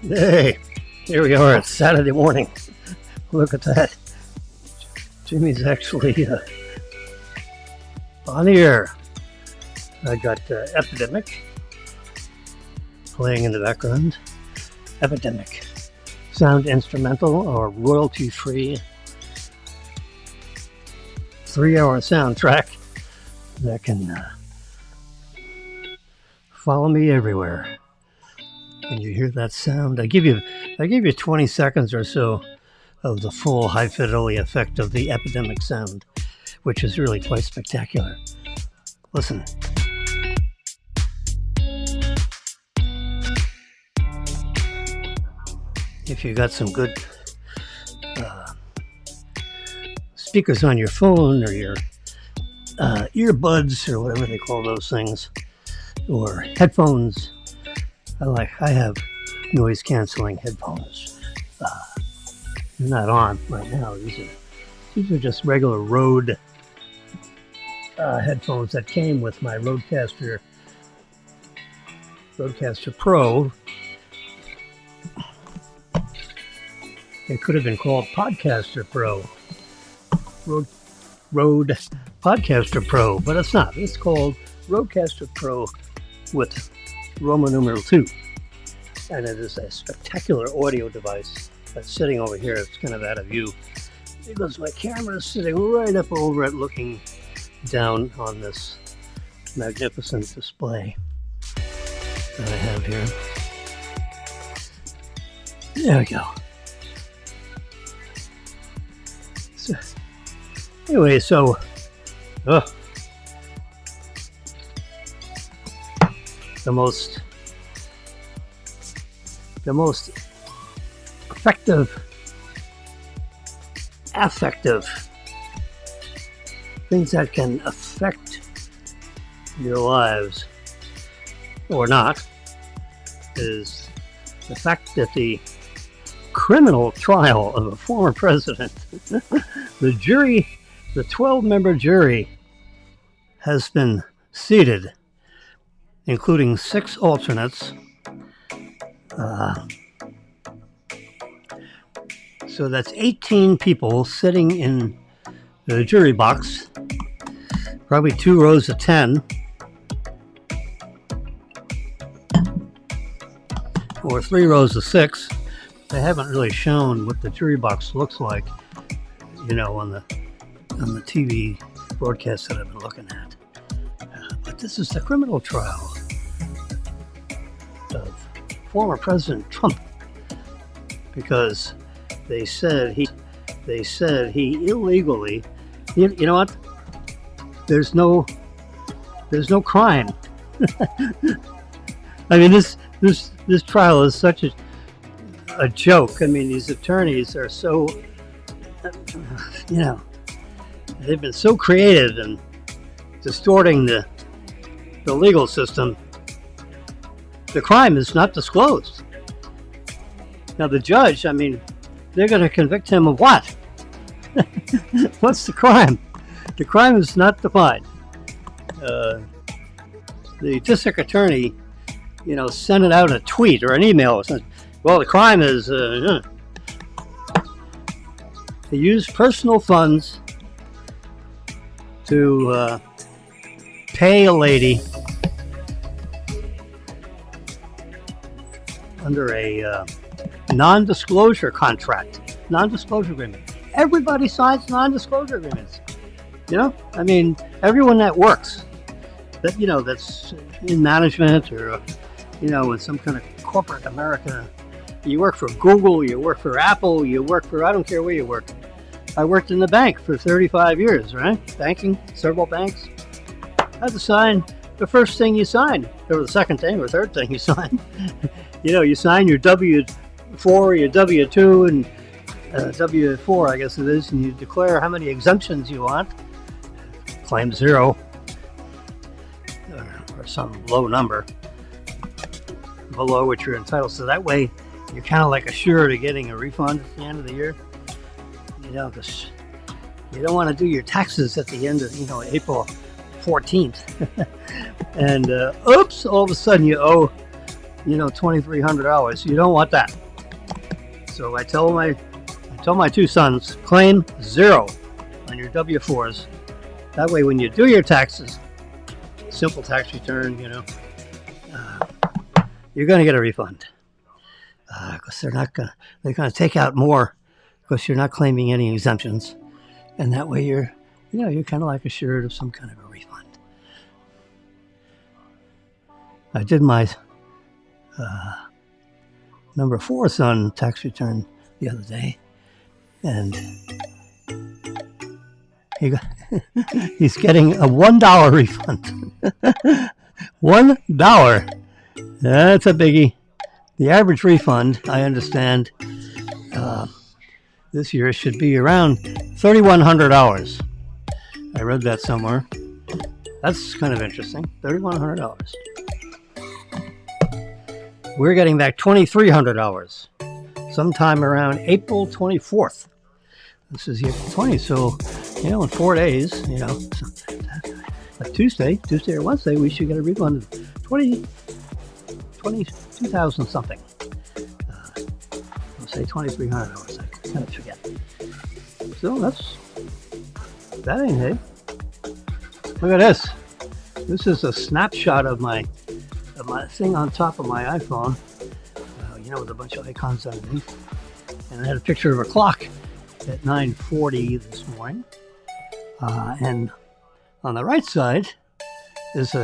Hey, here we are. It's Saturday morning. Look at that. Jimmy's actually on the air. I got Epidemic playing in the background. Epidemic. Sound instrumental or royalty-free 3-hour soundtrack that can follow me everywhere. When you hear that sound, I give you 20 seconds or so of the full high fidelity effect of the Epidemic sound, which is really quite spectacular. Listen. If you got some good speakers on your phone or your earbuds or whatever they call those things, or headphones, I have noise canceling headphones. They're not on right now. These are just regular Rode headphones that came with my Rodecaster Pro. It could have been called Podcaster Pro. Rode Podcaster Pro, but it's not. It's called Rodecaster Pro with Roman numeral 2. And it is a spectacular audio device that's sitting over here. It's kind of out of view because my camera is sitting right up over it looking down on this magnificent display that I have here. There we go. Anyway, so the most affective things that can affect your lives or not is the fact that the criminal trial of a former president, the 12-member jury has been seated, including 6 alternates. So that's 18 people sitting in the jury box, probably 2 rows of 10, or 3 rows of 6. They haven't really shown what the jury box looks like, on the TV broadcast that I've been looking at. But this is the criminal trial of former President Trump, because they said he illegally. You know what? There's no crime. I mean, this trial is such a joke. I mean, these attorneys are so, they've been so creative in distorting the legal system. The crime is not disclosed. Now, the judge, I mean, they're going to convict him of what? What's the crime? The crime is not defined. The district attorney, sent it out in a tweet or an email. Well, the crime is to use personal funds to pay a lady under a non-disclosure contract, non-disclosure agreement. Everybody signs non-disclosure agreements. I mean, everyone that works, that that's in management or in some kind of corporate America. You work for Google, you work for Apple, you work for, I don't care where you work. I worked in the bank for 35 years, right? Banking, several banks. I had to sign the first thing you sign, or the second thing or third thing you sign. You sign your W-4, your W-2, and W-4, I guess it is, and you declare how many exemptions you want. Claim 0, or some low number below what you're entitled to. So that way, you're kind of like assured of getting a refund at the end of the year. Because you don't want to do your taxes at the end of, April 14th. And oops, all of a sudden you owe $2,300. You don't want that. So I tell my two sons, claim 0 on your W-4s. That way, when you do your taxes, simple tax return, you're going to get a refund. Because they're going to take out more because you're not claiming any exemptions. And that way you're kind of like assured of some kind of a refund. I did my number 4 son tax return the other day, and he's getting a $1 refund. $1. That's a biggie. The average refund, I understand, this year should be around $3,100. I read that somewhere. That's kind of interesting. $3,100. We're getting back $2,300 sometime around April 24th. This is April 20, so, in 4 days, a Tuesday or Wednesday, we should get a refund of 22,000 something. I'll say $2,300. I kind of forget. So that ain't it. Look at this. This is a snapshot of my thing on top of my iPhone. With a bunch of icons underneath. And I had a picture of a clock at 9:40 this morning. And on the right side is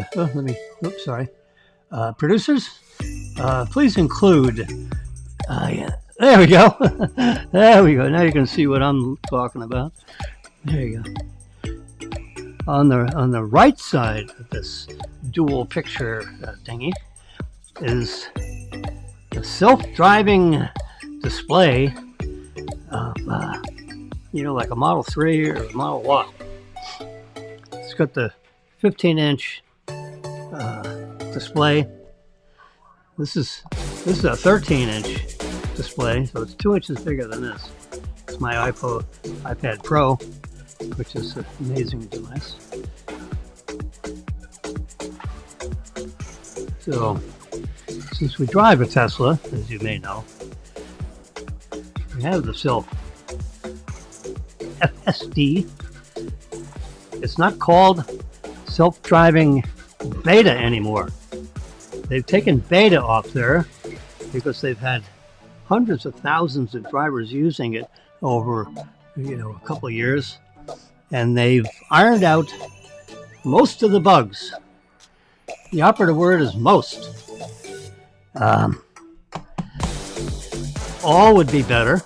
producers, please include, there we go. There we go. Now you can see what I'm talking about. There you go. On the right side of this dual picture thingy is a self-driving display of, like a Model 3 or a Model Y. It's got the 15-inch display. This is a 13-inch display, so it's 2 inches bigger than this. It's my iPad Pro, which is an amazing device. So, since we drive a Tesla, as you may know, we have the FSD. It's not called self-driving beta anymore. They've taken beta off there because they've had hundreds of thousands of drivers using it over, a couple of years, and they've ironed out most of the bugs. The operative word is most. All would be better.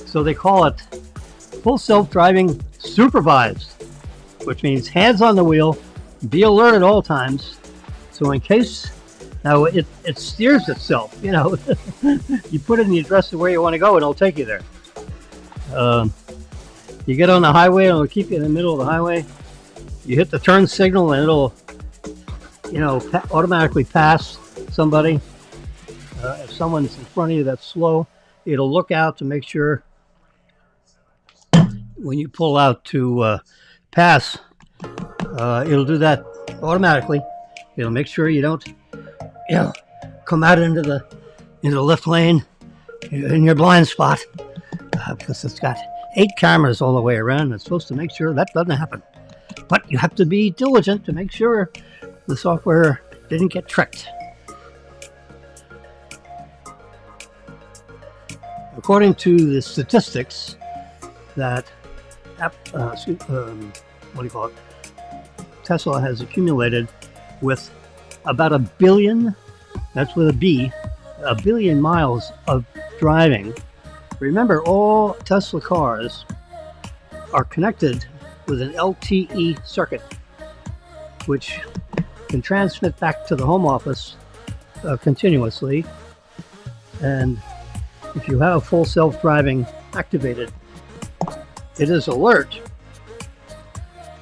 So they call it full self-driving supervised, which means hands on the wheel, be alert at all times. So in case, now it steers itself, you put in the address of where you want to go and it'll take you there. You get on the highway and it'll keep you in the middle of the highway. You hit the turn signal and it'll, automatically pass somebody. If someone's in front of you that's slow, it'll look out to make sure when you pull out to pass, it'll do that automatically. It'll make sure you don't, come out into the left lane in your blind spot, because it's got 8 cameras all the way around. And it's supposed to make sure that doesn't happen. But you have to be diligent to make sure the software didn't get tricked. According to the statistics that Tesla has accumulated with about 1 billion, that's with a B, 1 billion miles of driving. Remember, all Tesla cars are connected with an LTE circuit, which can transmit back to the home office continuously. And if you have full self-driving activated, it is alert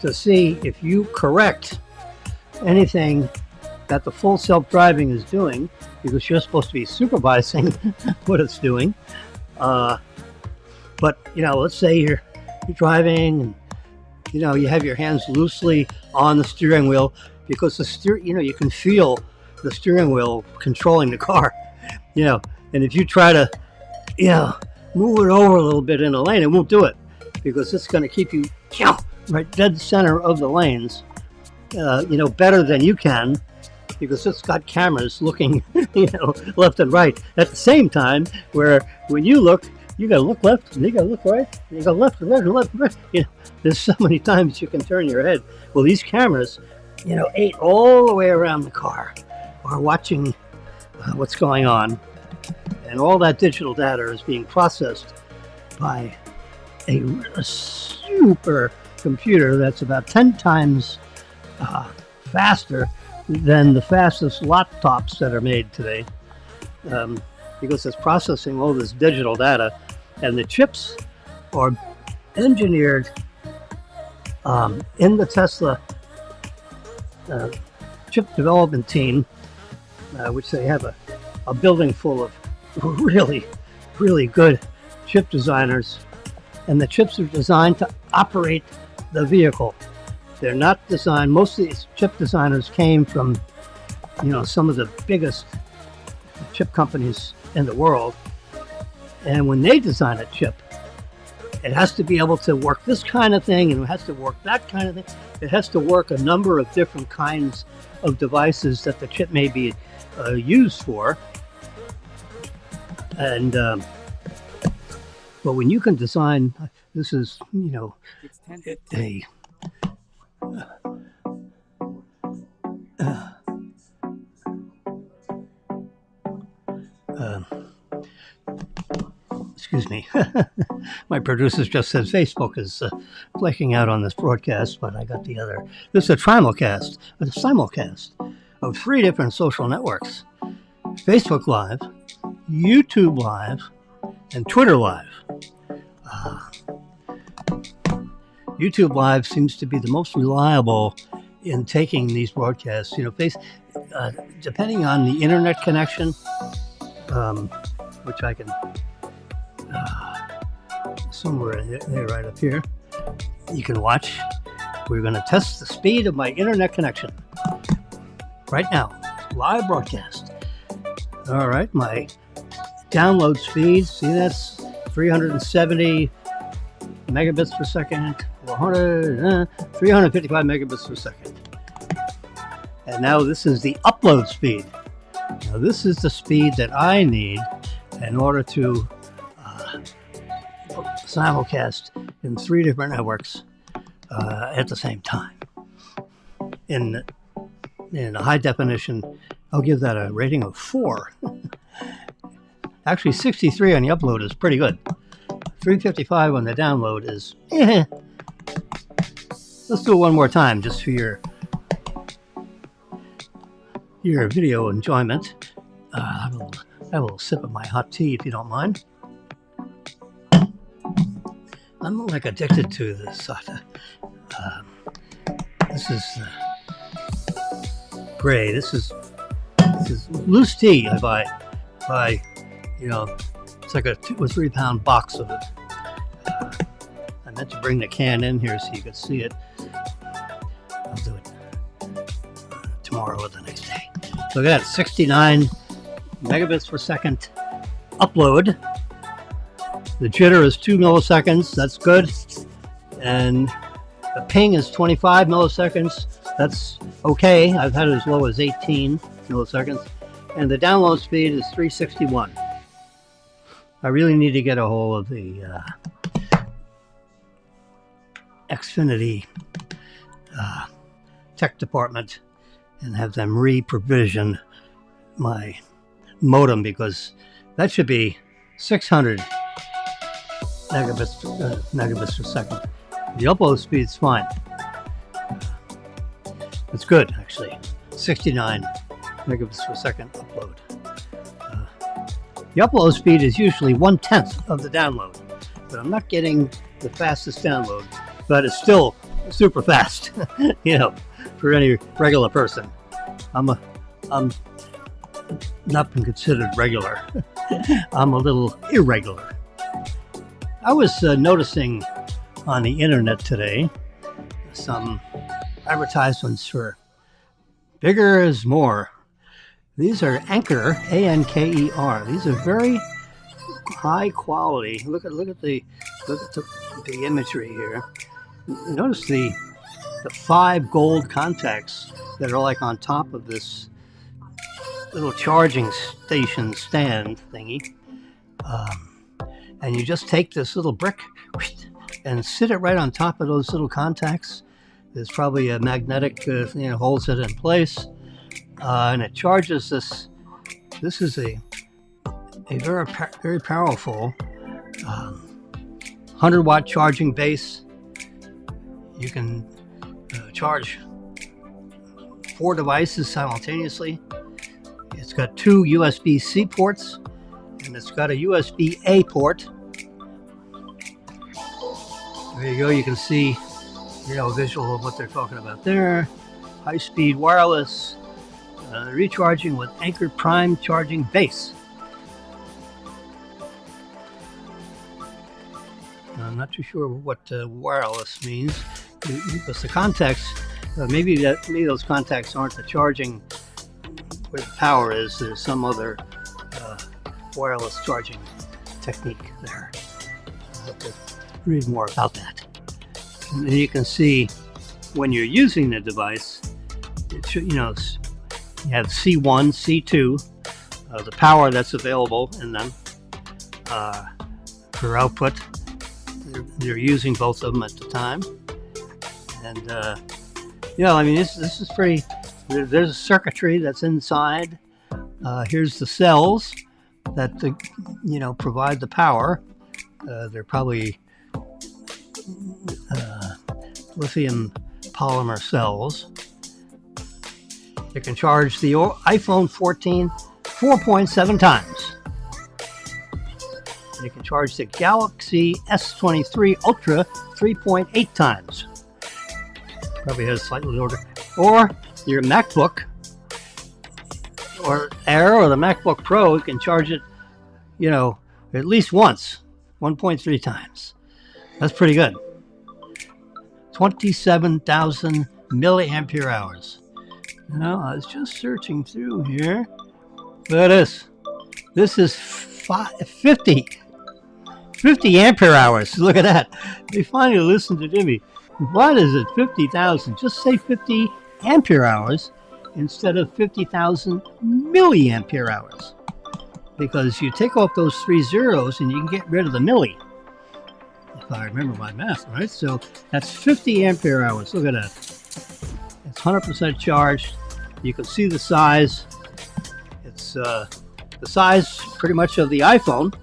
to see if you correct anything that the full self-driving is doing, because you're supposed to be supervising what it's doing. But let's say you're driving and you have your hands loosely on the steering wheel, because the you can feel the steering wheel controlling the car, and if you try to, move it over a little bit in a lane, it won't do it because it's going to keep you right dead center of the lanes, better than you can because it's got cameras looking, left and right at the same time, where when you look, you got to look left and you got to look right, and you got left and right and left and right. There's so many times you can turn your head. Well, these cameras, 8 all the way around the car are watching what's going on, and all that digital data is being processed by a super computer that's about 10 times faster than the fastest laptops that are made today, because it's processing all this digital data, and the chips are engineered in the Tesla chip development team, which they have a building full of really, really good chip designers, and the chips are designed to operate the vehicle. They're not designed, most of these chip designers came from, some of the biggest chip companies in the world. And when they design a chip, it has to be able to work this kind of thing, and it has to work that kind of thing. It has to work a number of different kinds of devices that the chip may be used for. And, but when you can design, this is, excuse me. My producers just said Facebook is flaking out on this broadcast, but I got the other. This is a simulcast of 3 different social networks: Facebook Live, YouTube Live, and Twitter Live. YouTube Live seems to be the most reliable in taking these broadcasts. Depending on the internet connection, which I can somewhere in there, right up here, you can watch. We're going to test the speed of my internet connection right now. Live broadcast. All right, my download speed. See, that's 370 megabits per second, 355 megabits per second. And now this is the upload speed. Now this is the speed that I need in order to simulcast in 3 different networks at the same time. In high definition, I'll give that a rating of 4. Actually, 63 on the upload is pretty good. 355 on the download is Let's do it one more time just for your video enjoyment. I will sip of my hot tea if you don't mind. I'm like addicted to this. This is gray. This is loose tea I buy. It's like a 2 or 3 pound box of it. I meant to bring the can in here so you could see it. I'll do it tomorrow or the next day. So look at that, 69 megabits per second upload. The jitter is 2 milliseconds. That's good. And the ping is 25 milliseconds. That's okay. I've had it as low as 18 milliseconds. And the download speed is 361. I really need to get a hold of the Xfinity tech department and have them re-provision my modem, because that should be 600 megabits per second. The upload speed is fine. It's good, actually. 69 megabits per second upload. The upload speed is usually 1/10 of the download, but I'm not getting the fastest download, but it's still super fast, for any regular person. I'm not been considered regular. I'm a little irregular. I was noticing on the internet today some advertisements for bigger is more. These are Anker, A-N-K-E-R. These are very high quality. Look at the imagery here. Notice the 5 gold contacts that are like on top of this little charging station stand thingy. And you just take this little brick and sit it right on top of those little contacts. There's probably a magnetic, holds it in place, and it charges this. This is a very powerful 100-watt charging base. You can charge 4 devices simultaneously. It's got 2 USB-C ports, and it's got a USB-A port. There you go. You can see, a visual of what they're talking about there. High-speed wireless recharging with Anker Prime charging base. I'm not too sure what wireless means, because the contacts, maybe those contacts aren't the charging where the power is. There's some other wireless charging technique there. I'll have to read more about that. And you can see when you're using the device, it should, you have C1, C2, the power that's available in them for output. They're using both of them at the time, and this is pretty. There's a circuitry that's inside. Here's the cells that provide the power. They're probably lithium polymer cells. They can charge the iPhone 14 4.7 times. You can charge the Galaxy S23 Ultra 3.8 times. Probably has slightly older. Or your MacBook or Air or the MacBook Pro, you can charge it, at least once, 1.3 times. That's pretty good. 27,000 milliampere hours. I was just searching through here. Look at this. This is 50 ampere hours. Look at that. They finally listened to Jimmy. Why is it 50,000? Just say 50 ampere hours instead of 50,000 milliampere hours. Because you take off those 3 zeros and you can get rid of the milli. If I remember my math, right? So that's 50 ampere hours. Look at that. It's 100% charged. You can see the size. It's the size pretty much of the iPhone.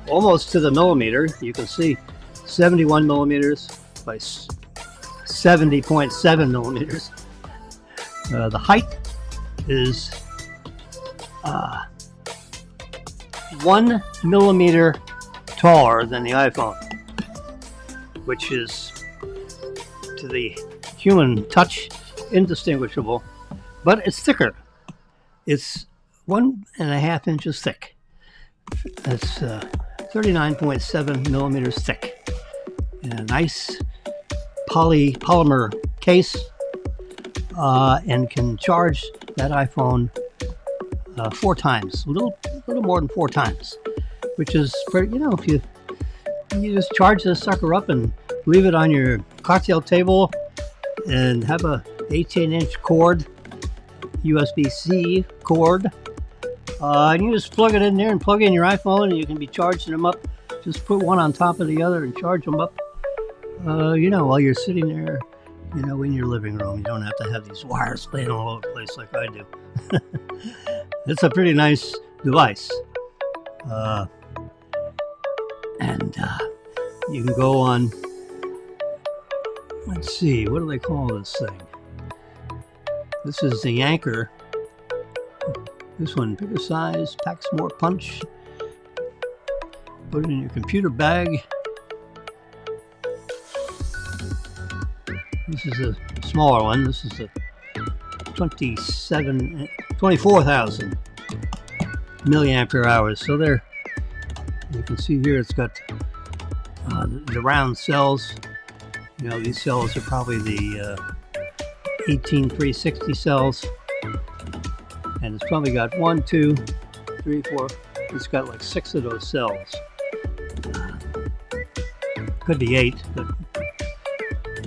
Almost to the millimeter. You can see 71 millimeters by 70.7 millimeters. The height is 1 millimeter taller than the iPhone, which is to the human touch indistinguishable, but it's thicker. It's 1.5 inches thick. That's 39.7 millimeters thick. And a nice polymer case, and can charge that iPhone 4 times, a little more than 4 times, which is for, if you just charge this sucker up and leave it on your cocktail table and have a 18-inch cord, USB-C cord, and you just plug it in there and plug in your iPhone, and you can be charging them up. Just put one on top of the other and charge them up, while you're sitting there, in your living room. You don't have to have these wires laying all over the place like I do. It's a pretty nice device. And you can go on, let's see, what do they call this thing? This is the Anker. This one, bigger size, packs more punch. Put it in your computer bag. This is a smaller one. This is a 24,000 milliampere hours. So there, you can see here it's got the round cells. These cells are probably the 18360 cells. And it's probably got 1, 2, 3, 4. It's got like 6 of those cells. Could be 8, but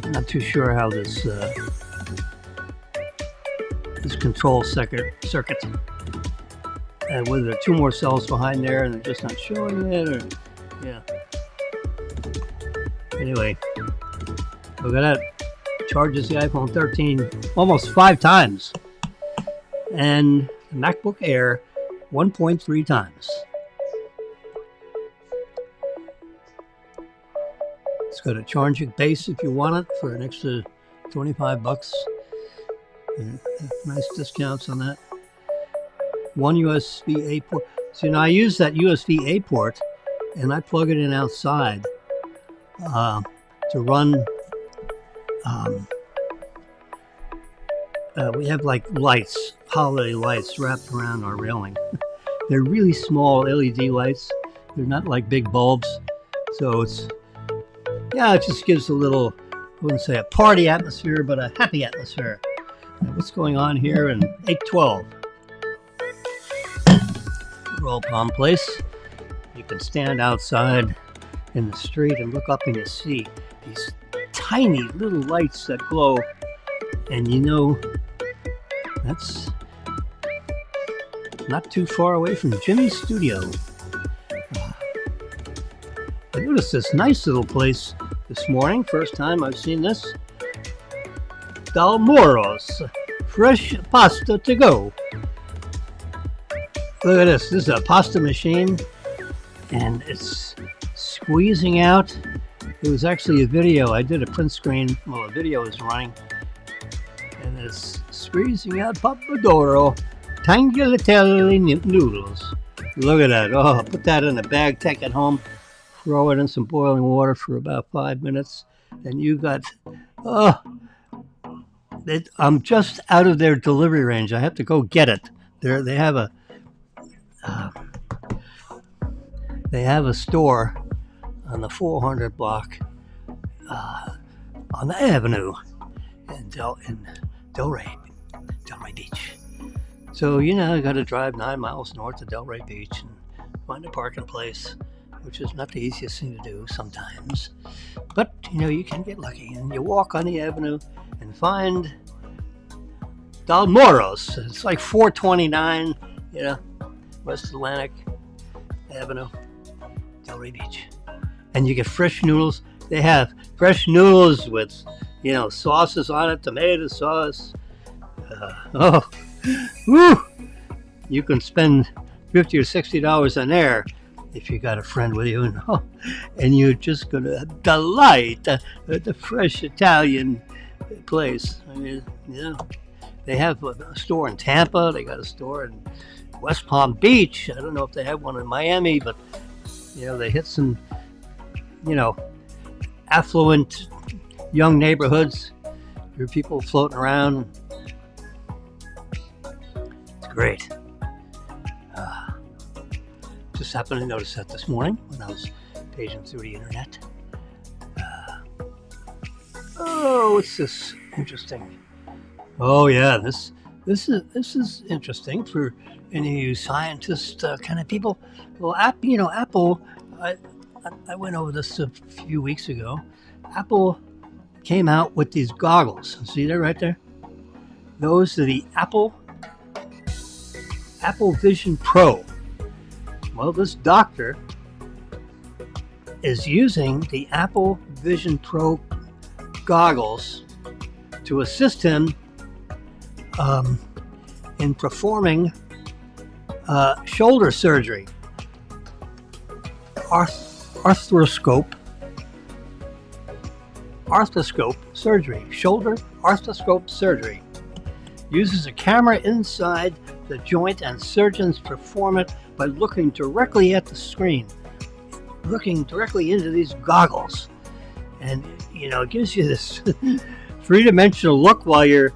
I'm not too sure how this control circuit, and whether there are 2 more cells behind there and they're just not showing it, or yeah. Anyway, look at that. Charges the iPhone 13 almost 5 times, and the MacBook Air 1.3 times. It's got a charging base if you want it for an extra $25. Nice discounts on that. 1 USB-A port. So I use that USB-A port and I plug it in outside to run. We have like lights, holiday lights wrapped around our railing. They're really small LED lights. They're not like big bulbs. So it just gives a little, I wouldn't say a party atmosphere, but a happy atmosphere. What's going on here in 812? Royal Palm Place. You can stand outside in the street and look up and you see these tiny little lights that glow, and you know that's not too far away from Jimmy's studio. I noticed this nice little place this morning. First time I've seen this. Dalmoros, fresh pasta to go. Look at this. This is a pasta machine, and it's squeezing out. It was actually a video. I did a print screen while the video was running, and it's squeezing out Pomodoro tagliatelle noodles. Look at that. Oh, put that in a bag, take it home, throw it in some boiling water for about 5 minutes, and you got, I'm just out of their delivery range. I have to go get it. They have a store on the 400 block on the avenue in Delray Beach. So, I got to drive 9 miles north of Delray Beach and find a parking place, which is not the easiest thing to do sometimes. But, you can get lucky. And you walk on the avenue and find Dalmoros. It's like 429, West Atlantic Avenue, Delray Beach. And you get fresh noodles. They have fresh noodles with, sauces on it, tomato sauce. You can spend $50 or $60 on there if you got a friend with you, and you're just gonna delight at the fresh Italian place. I mean, they have a store in Tampa. They got a store in West Palm Beach. I don't know if they have one in Miami, but they hit some, affluent young neighborhoods. There are people floating around. It's great. Just happened to notice that this morning when I was paging through the internet. What's this interesting? Oh yeah, this is interesting for any of you scientist kind of people. Well, Apple. I went over this a few weeks ago. Apple came out with these goggles. See that right there? Those are the Apple Vision Pro. Well, this doctor is using the Apple Vision Pro goggles to assist him in performing shoulder surgery, arthroscope surgery, shoulder arthroscope surgery. Uses a camera inside the joint, and surgeons perform it by looking directly at the screen, looking directly into these goggles. And, it gives you this three-dimensional look while you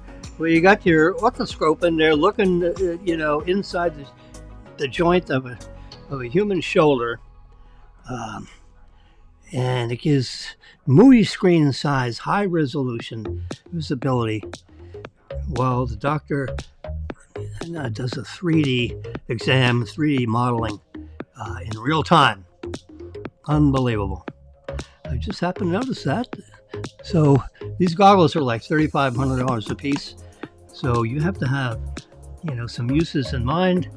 got your arthroscope in there looking, inside the joint of a human shoulder. And it gives movie screen size, high resolution visibility, while the doctor and does a 3D exam, 3D modeling in real time. Unbelievable. I just happened to notice that. So these goggles are like $3,500 a piece. So you have to have, some uses in mind.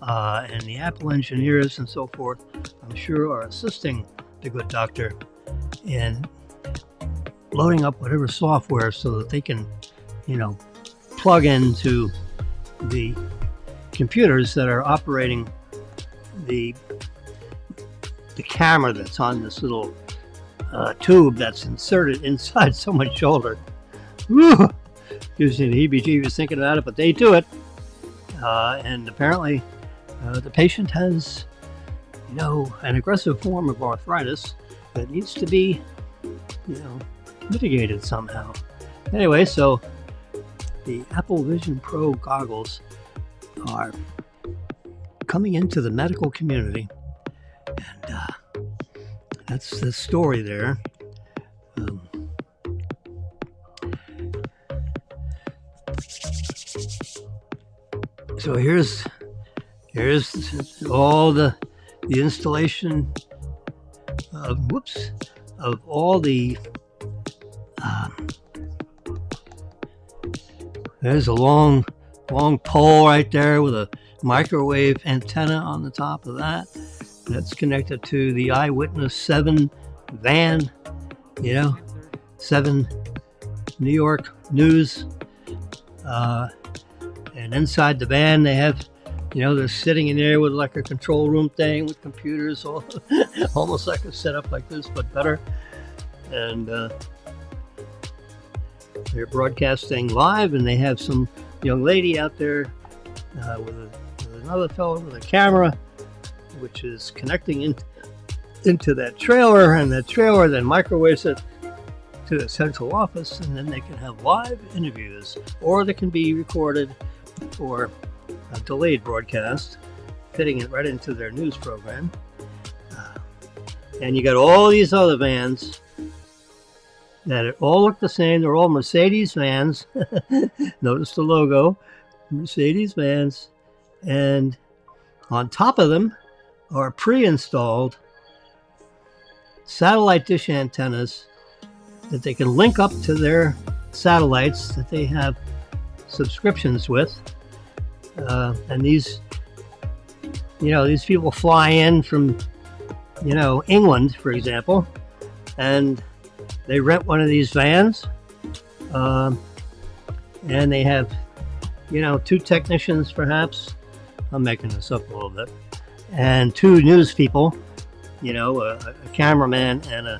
And the Apple engineers and so forth, I'm sure, are assisting the good doctor in loading up whatever software so that they can, plug into the computers that are operating the camera that's on this little tube that's inserted inside someone's shoulder. Woo! Gives me the heebie-jeebies thinking about it, but they do it. And apparently the patient has, an aggressive form of arthritis that needs to be, mitigated somehow. Anyway, so the Apple Vision Pro goggles are coming into the medical community, and that's the story there. So here's all the installation of all the there's a long pole right there with a microwave antenna on the top of that. That's connected to the Eyewitness 7 van, 7 New York News. And inside the van, they have, they're sitting in there with like a control room thing with computers, almost like a setup like this, but better. And they're broadcasting live, and they have some young lady out there with another fellow with a camera, which is connecting into that trailer, and that trailer then microwaves it to the central office, and then they can have live interviews, or they can be recorded for a delayed broadcast, fitting it right into their news program. And you got all these other vans that all look the same. They're all Mercedes vans. Notice the logo, Mercedes vans. And on top of them are pre-installed satellite dish antennas that they can link up to their satellites that they have subscriptions with. And these people fly in from, England, for example, and they rent one of these vans, and they have, 2 technicians perhaps. I'm making this up a little bit. And 2 news people, a cameraman and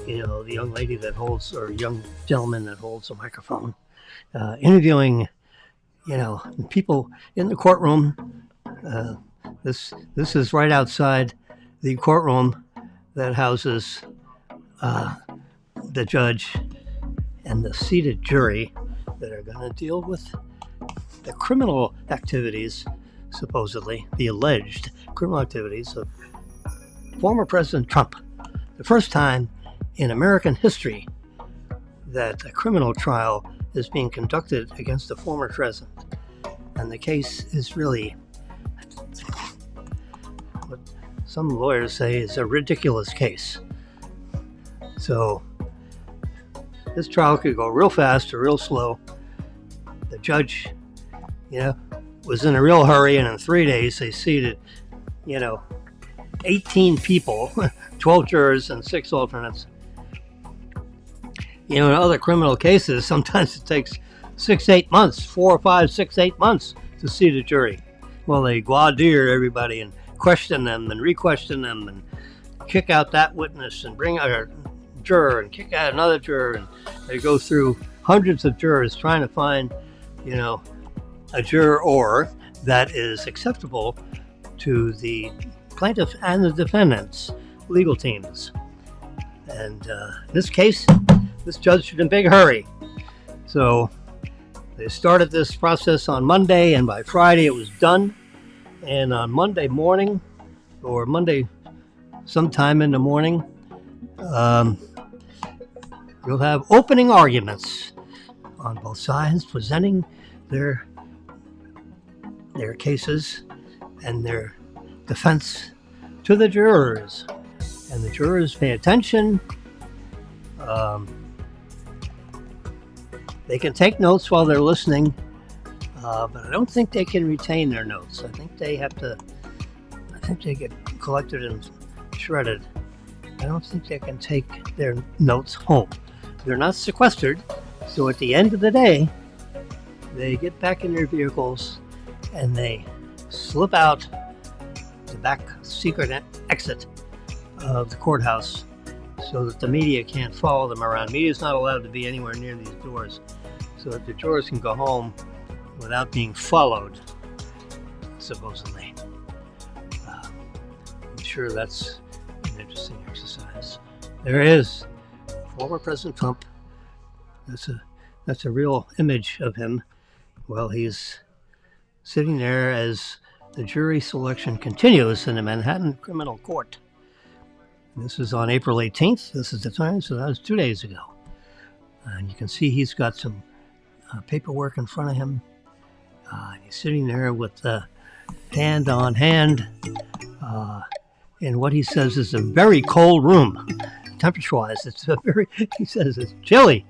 the young lady that holds, or young gentleman that holds a microphone, interviewing, people in the courtroom. This is right outside the courtroom that houses the judge and the seated jury that are going to deal with the criminal activities, supposedly, the alleged criminal activities of former President Trump. The first time in American history that a criminal trial is being conducted against a former president. And the case is really what some lawyers say is a ridiculous case. So this trial could go real fast or real slow. The judge, was in a real hurry, and in 3 days they seated, 18 people, 12 jurors and 6 alternates. In other criminal cases, sometimes it takes 6-8 months, 4 or 5, 6, 8 months to seat a jury. Well, they voir dire everybody and question them and re-question them and kick out that witness and bring out a juror and kick out another juror, and they go through hundreds of jurors trying to find, a juror that is acceptable to the plaintiff and the defendant's legal teams. And in this case, this judge was in a big hurry. So they started this process on Monday, and by Friday it was done. And on Monday morning, or Monday sometime in the morning, you'll have opening arguments on both sides, presenting their cases and their defense to the jurors. And the jurors pay attention. They can take notes while they're listening, but I don't think they can retain their notes. I think they get collected and shredded. I don't think they can take their notes home. They're not sequestered, so at the end of the day, they get back in their vehicles and they slip out the back secret exit of the courthouse so that the media can't follow them around. Media's not allowed to be anywhere near these doors, so that the jurors can go home without being followed, supposedly. I'm sure that's an interesting exercise. There is former President Trump. That's a real image of him. Well, he's sitting there as the jury selection continues in the Manhattan Criminal Court. This is on April 18th. This is the time, so that was 2 days ago. And you can see he's got some paperwork in front of him. He's sitting there with hand on hand in what he says is a very cold room. Temperature-wise, he says it's chilly.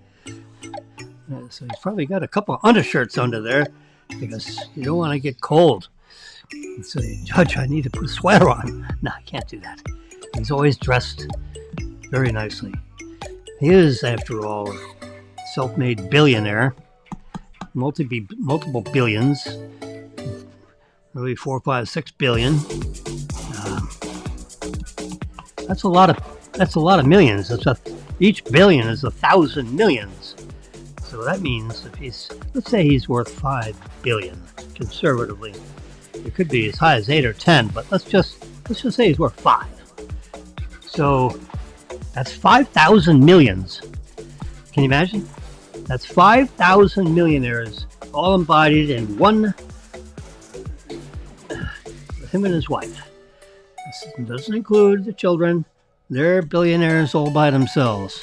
So he's probably got a couple of undershirts under there because you don't want to get cold. And so, Judge, I need to put a sweater on. No, I can't do that. He's always dressed very nicely. He is, after all, a self-made billionaire. Multiple billions. Maybe 4, 5, 6 billion. That's a lot of millions. Each billion is 1,000 millions. So that means let's say he's worth 5 billion, conservatively. It could be as high as 8 or 10, but let's just say he's worth 5. So that's 5,000 millions. Can you imagine? That's 5,000 millionaires, all embodied in one, him and his wife. This doesn't include the children. They're billionaires all by themselves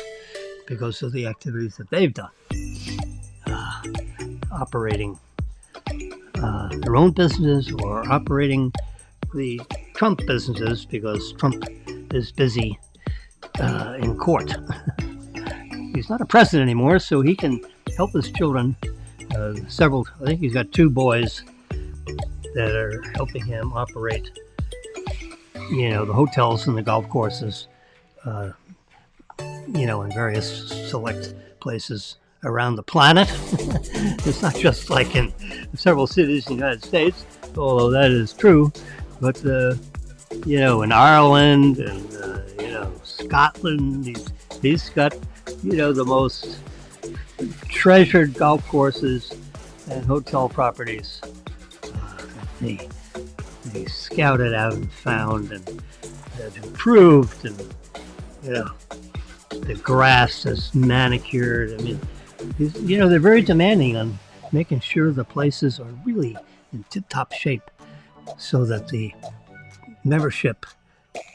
because of the activities that they've done. Operating their own business or operating the Trump businesses because Trump is busy in court. He's not a president anymore, so he can help his children. I think he's got 2 boys that are helping him operate, the hotels and the golf courses, in various select places around the planet. It's not just like in several cities in the United States, although that is true, but in Ireland and Scotland, he's got the most treasured golf courses and hotel properties that they scouted out and found and have improved, and the grass is manicured. I mean, they're very demanding on making sure the places are really in tip-top shape so that the membership,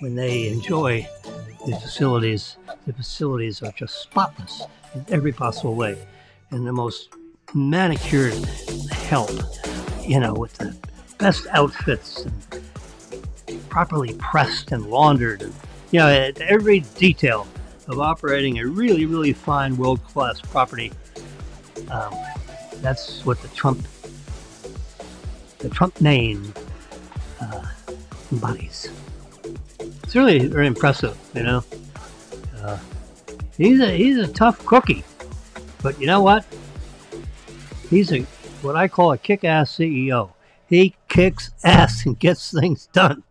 when they enjoy the facilities are just spotless in every possible way. And the most manicured help, with the best outfits and properly pressed and laundered. And, every detail of operating a really, really fine world-class property. That's what the Trump name embodies. It's really very impressive, He's a tough cookie, but you know what? He's what I call a kick-ass CEO. He kicks ass and gets things done.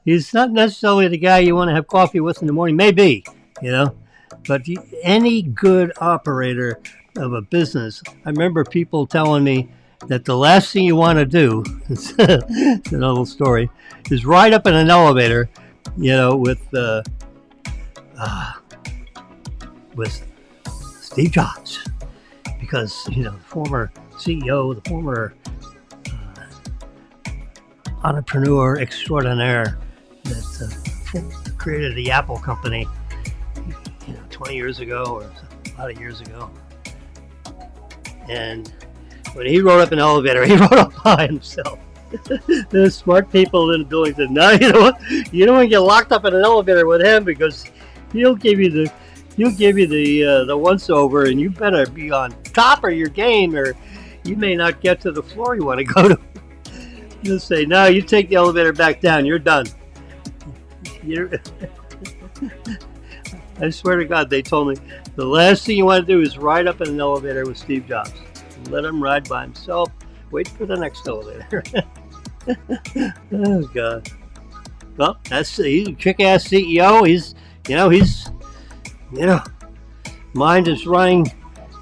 He's not necessarily the guy you want to have coffee with in the morning. Maybe, but any good operator of a business, I remember people telling me that the last thing you want to do, it's an old story, is ride up in an elevator, with Steve Jobs, because the former CEO, the former entrepreneur extraordinaire that created the Apple company, 20 years ago or a lot of years ago, And when he rode up an elevator, he rode up by himself. The smart people in the building said, "No, you know what? You don't want to get locked up in an elevator with him because he'll give you the once over, and you better be on top of your game, or you may not get to the floor you want to go to." You'll say, "No, you take the elevator back down. You're done." I swear to God, they told me the last thing you want to do is ride up in an elevator with Steve Jobs. Let him ride by himself. Wait for the next elevator. Oh God. Well, he's a kick-ass CEO. He's mind is running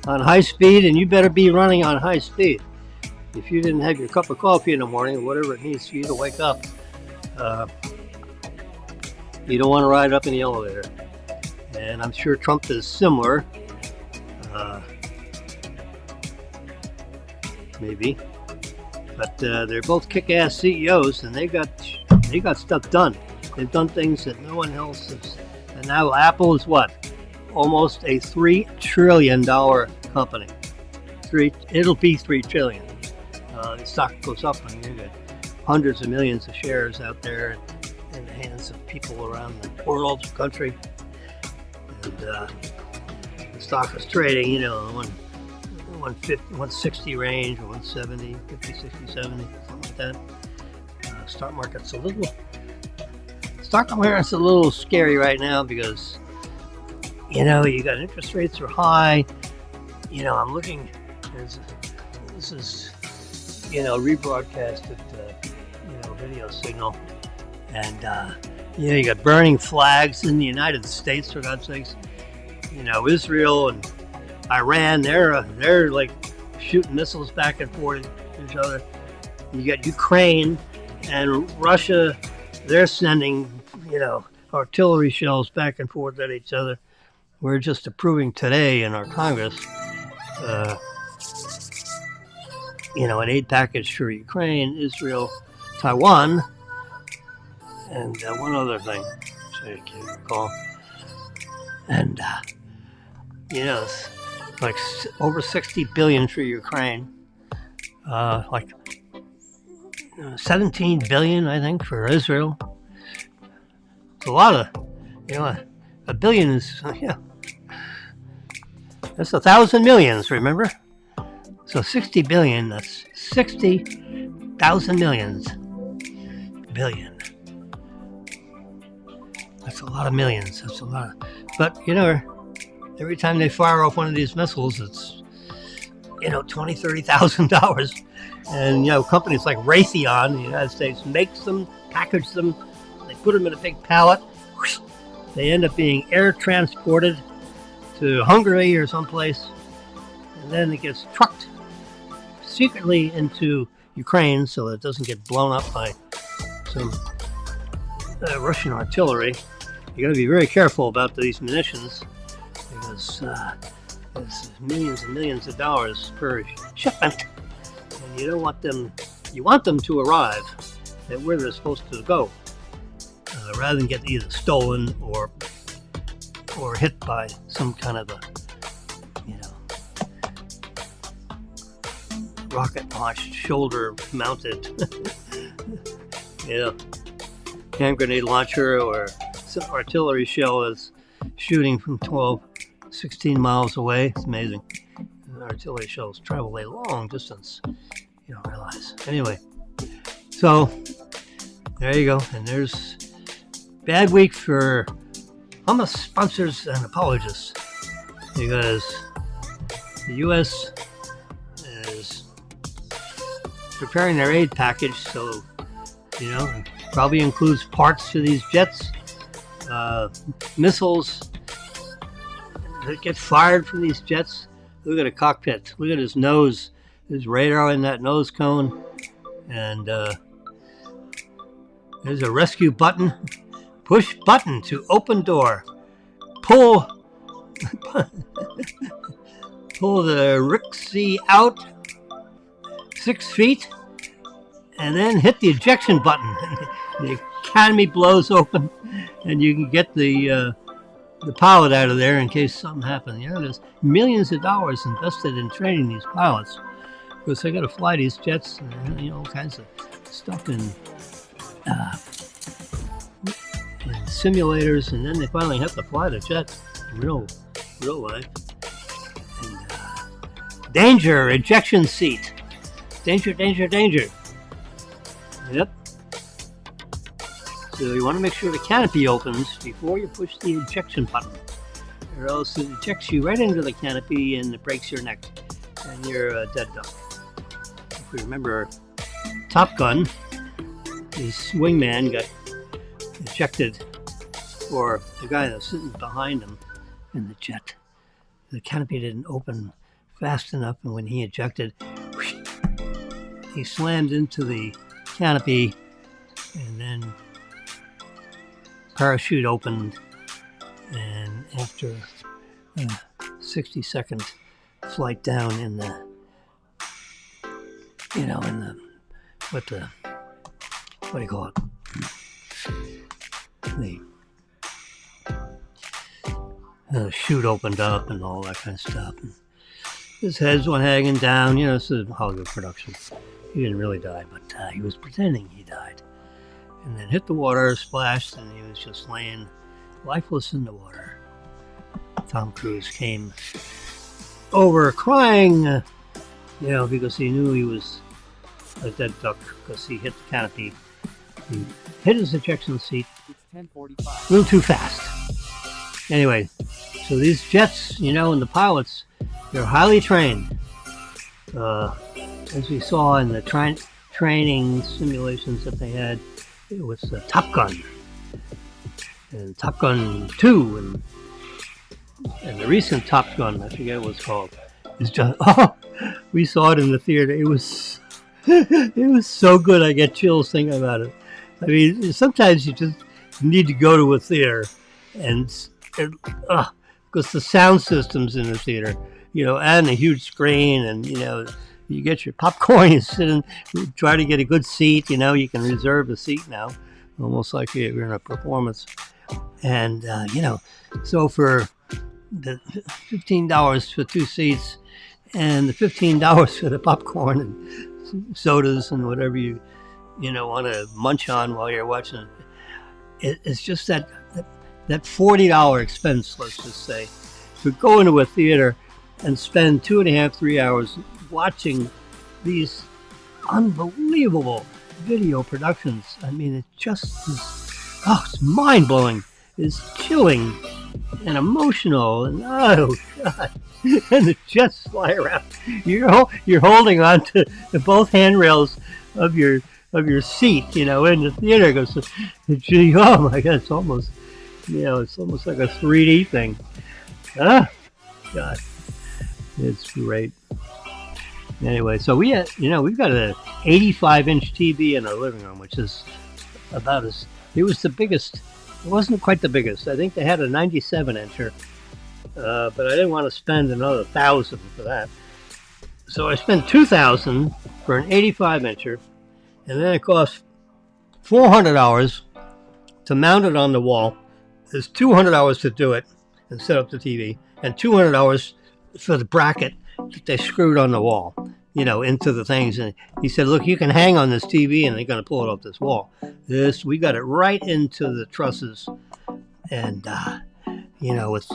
on high speed, and you better be running on high speed. If you didn't have your cup of coffee in the morning, or whatever it needs for you to wake up, you don't want to ride up in the elevator. And I'm sure Trump is similar. Maybe. But they're both kick-ass CEOs, and they got stuff done. They've done things that no one else has. And now Apple is what? Almost a $3 trillion company. It'll be $3 trillion. The stock goes up, and you get hundreds of millions of shares out there in the hands of people around the world, country. And the stock is trading, 150, 160 range, or 170, 50, 60, 70, something like that. Stock market's a little scary right now because, you got interest rates are high. I'm looking, this is, rebroadcasted, video signal. And, you got burning flags in the United States, for God's sakes. Israel and Iran, they're like shooting missiles back and forth at each other. You got Ukraine and Russia, they're sending, artillery shells back and forth at each other. We're just approving today in our Congress, an aid package for Ukraine, Israel, Taiwan, and one other thing, which I can't recall. And, it's like over $60 billion for Ukraine, like 17 billion, I think, for Israel. It's a lot of, a billion is, that's 1,000 millions, remember? So 60 billion, that's 60,000 millions. Billion. That's a lot of millions. That's a lot. But, every time they fire off one of these missiles, it's, $20,000, $30,000. And, companies like Raytheon in the United States makes them, package them, they put them in a big pallet. Whoosh, they end up being air transported to Hungary or someplace. And then it gets trucked secretly into Ukraine so that it doesn't get blown up by some Russian artillery. You got to be very careful about these munitions because it's millions and millions of dollars per shipment, and you don't want them. You want them to arrive at where they're supposed to go, rather than get either stolen or hit by some kind of a rocket launched, shoulder mounted, hand grenade launcher or some artillery shell is shooting from 16 miles away. It's amazing. And artillery shells travel a long distance. You don't realize. Anyway, so there you go. And there's bad week for hummus sponsors and apologists because the U.S. is preparing their aid package, so it probably includes parts for these jets, missiles that get fired from these jets. Look at a cockpit. Look at his nose. There's radar in that nose cone, and there's a rescue button. Push button to open door. Pull the Rixie out 6 feet, and then hit the ejection button. The canopy blows open, and you can get the the pilot out of there in case something happened. You know, there's millions of dollars invested in training these pilots because they got to fly these jets and, you know, all kinds of stuff in simulators, and then they finally have to fly the jet in real life. And danger, ejection seat. Danger, danger, danger. Yep. So you want to make sure the canopy opens before you push the ejection button, or else it ejects you right into the canopy and it breaks your neck and you're a dead duck. If we remember Top Gun, his wingman got ejected, or the guy that was sitting behind him in the jet. The canopy didn't open fast enough, and when he ejected, whoosh, he slammed into the canopy, and then parachute opened, and after a 60-second flight down in the, what do you call it? The chute opened up and all that kind of stuff. And his heads went hanging down. You know, this is a Hollywood production. He didn't really die, but he was pretending he died. And then hit the water, splashed, and he was just laying lifeless in the water. Tom Cruise came over crying, because he knew he was a dead duck because he hit the canopy. He hit his ejection seat a little too fast. Anyway, so these jets, and the pilots, they're highly trained. As we saw in the training simulations that they had, it was Top Gun and Top Gun 2 and the recent Top Gun, I forget what it's called. It's just, we saw it in the theater. It was so good. I get chills thinking about it. I mean, sometimes you just need to go to a theater because the sound system's in the theater, and a huge screen, and you get your popcorn, you sit and try to get a good seat. You can reserve a seat now, almost like you're in a performance. And so for the $15 for 2 seats, and the $15 for the popcorn and sodas and whatever you want to munch on while you're watching it, it's just that $40 expense, let's just say, to go into a theater and spend 2.5, 3 hours watching these unbelievable video productions. I mean, it just is, it's mind-blowing. It's chilling and emotional, and oh God, and the jets fly around. You're holding on to both handrails of your seat, in the theater. Goes, oh my God, it's almost like a 3D thing. God, it's great. Anyway, so we've got an 85-inch TV in our living room, which is about it was the biggest. It wasn't quite the biggest. I think they had a 97-incher, but I didn't want to spend another $1,000 for that. So I spent $2,000 for an 85-incher, and then it cost $400 to mount it on the wall. There's $200 to do it and set up the TV, and $200 for the bracket that they screwed on the wall, into the things. And he said, look, you can hang on this TV and they're going to pull it off this wall. We got it right into the trusses, and, with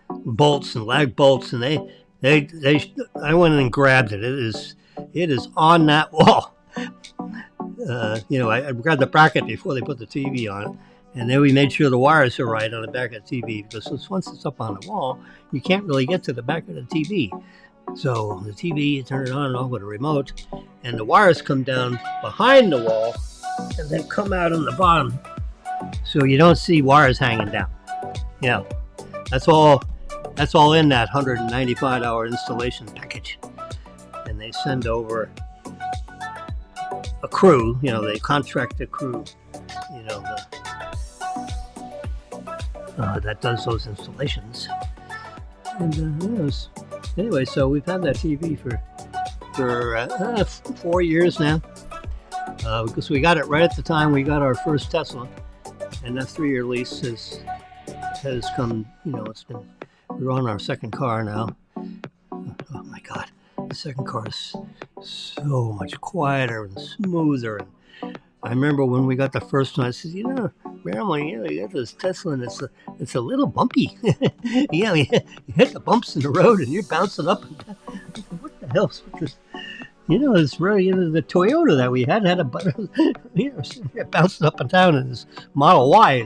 bolts and lag bolts, and I went and grabbed it. It is on that wall. I grabbed the bracket before they put the TV on it. And then we made sure the wires are right on the back of the TV, because once it's up on the wall, you can't really get to the back of the TV. So the TV, you turn it on and off with a remote, and the wires come down behind the wall and then come out on the bottom, so you don't see wires hanging down. That's all in that $195 installation package. And they send over a crew, they contract a crew, that does those installations. And anyway, so we've had that TV for 4 years now, because we got it right at the time we got our first Tesla, and that 3-year lease is has come, we're on our second car now. Oh my God, the second car is so much quieter and smoother. And I remember when we got the first one, I said, Grandma, you got this Tesla and it's a little bumpy. You hit the bumps in the road and you're bouncing up and down. What the hell's with this? It's really, the Toyota that we had a bouncing up and down in this Model Y.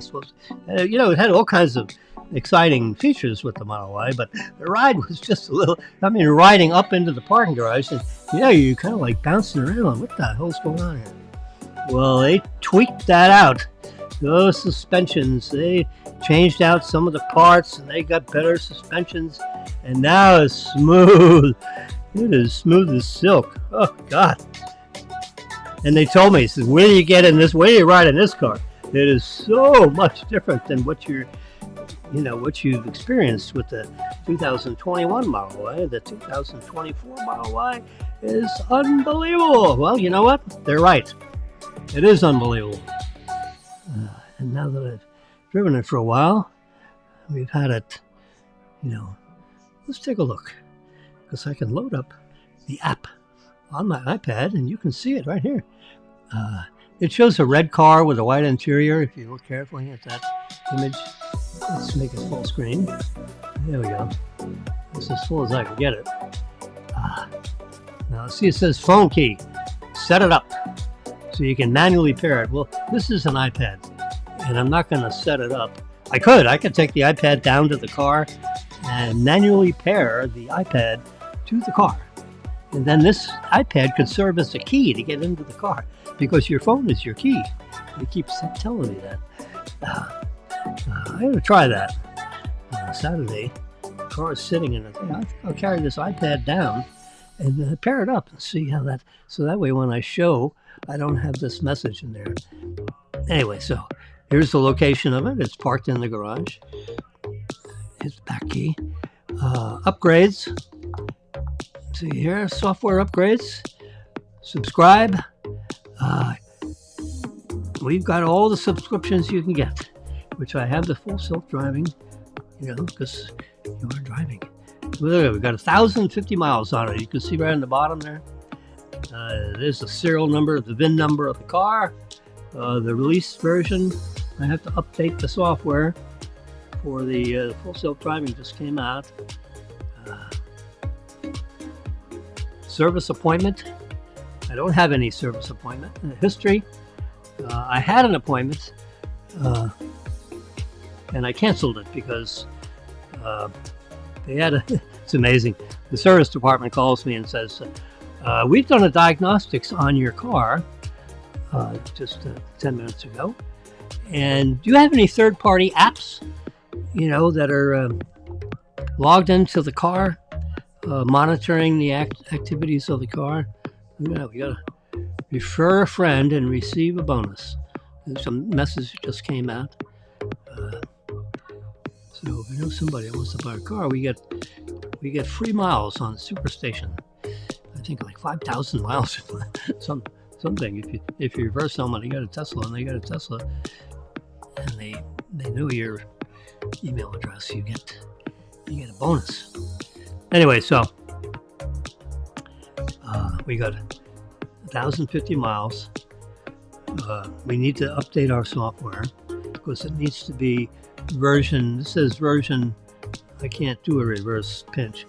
It had all kinds of exciting features with the Model Y, but the ride was just a little, riding up into the parking garage, and you're kind of like bouncing around. What the hell's going on here? Well, they tweaked that out. Those suspensions, they changed out some of the parts, and they got better suspensions, and now it's smooth. It is smooth as silk. Oh, God. And they told me, he says, where do you ride in this car? It is so much different than what you've experienced with the 2021 Model Y. The 2024 Model Y is unbelievable. Well, you know what? They're right. It is unbelievable. And now that I've driven it for a while, we've had it, let's take a look. Because I can load up the app on my iPad and you can see it right here. It shows a red car with a white interior. If you look carefully at that image, let's make it full screen. There we go. It's as full as I can get it. Now see, it says phone key. Set it up so you can manually pair it. Well, this is an iPad and I'm not going to set it up. I could take the iPad down to the car and manually pair the iPad to the car. And then this iPad could serve as a key to get into the car because your phone is your key. It keeps telling me that. I'm going to try that. Saturday, the car is sitting in it. I think I'll carry this iPad down and pair it up and see how that, so that way when I show, I don't have this message in there. Anyway, so here's the location of it. It's parked in the garage. His back key. Upgrades. See here, software upgrades. Subscribe. We've got all the subscriptions you can get, which I have the full self-driving, because you are driving. We've got 1,050 miles on it. You can see right on the bottom there. There's the serial number, the VIN number of the car, the release version. I have to update the software for the full self-driving just came out. Service appointment. I don't have any service appointment. History. I had an appointment and I canceled it because they had it's amazing. The service department calls me and says, we've done a diagnostics on your car just 10 minutes ago. And do you have any third-party apps, that are logged into the car, monitoring the activities of the car? We got to refer a friend and receive a bonus. There's a message that just came out. So if we know somebody that wants to buy a car, we get free miles on Superstation. I think like 5,000 miles, something. If you reverse someone, you got a Tesla, and they got a Tesla, and they know your email address, you get a bonus. Anyway, so we got 1,050 miles. We need to update our software because it needs to be version. This says version. I can't do a reverse pinch.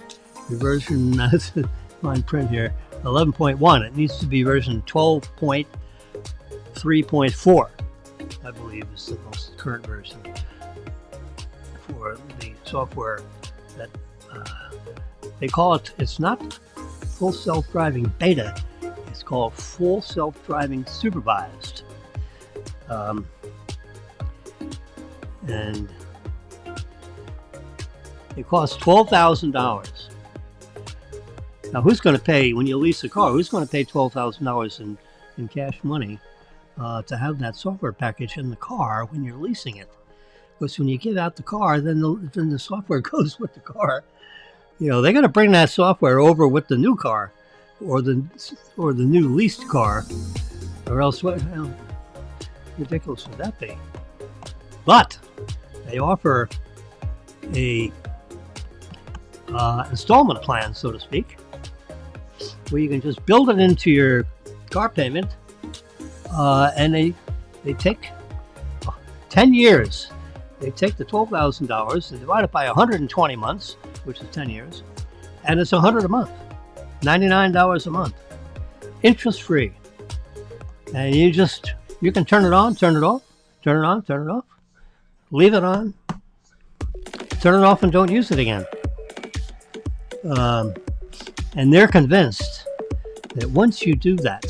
The version, fine print here, 11.1. It needs to be version 12.3.4. I believe is the most current version for the software that they call it. It's not full self-driving beta. It's called full self-driving supervised. And it costs $12,000. Now, who's going to pay, when you lease a car, who's going to pay $12,000 in cash money to have that software package in the car when you're leasing it? Because when you give out the car, then the software goes with the car. They're going to bring that software over with the new car or the new leased car, or else what? How ridiculous would that be? But they offer a installment plan, so to speak, where you can just build it into your car payment, and they take 10 years. They take the $12,000, they divide it by 120 months, which is 10 years, and it's $100 a month, $99 a month, interest free. And you can turn it on, turn it off, turn it on, turn it off, leave it on, turn it off and don't use it again. And they're convinced that once you do that,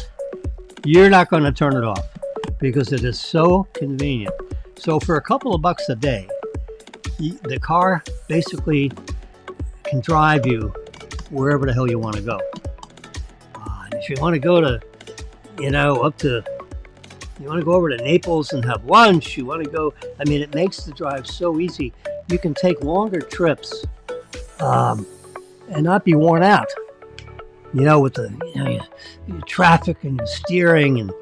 you're not going to turn it off because it is so convenient. So for a couple of bucks a day, the car basically can drive you wherever the hell you want to go. If you want to go to, you want to go over to Naples and have lunch, you want to go, it makes the drive so easy. You can take longer trips and not be worn out, with the your traffic and your steering and,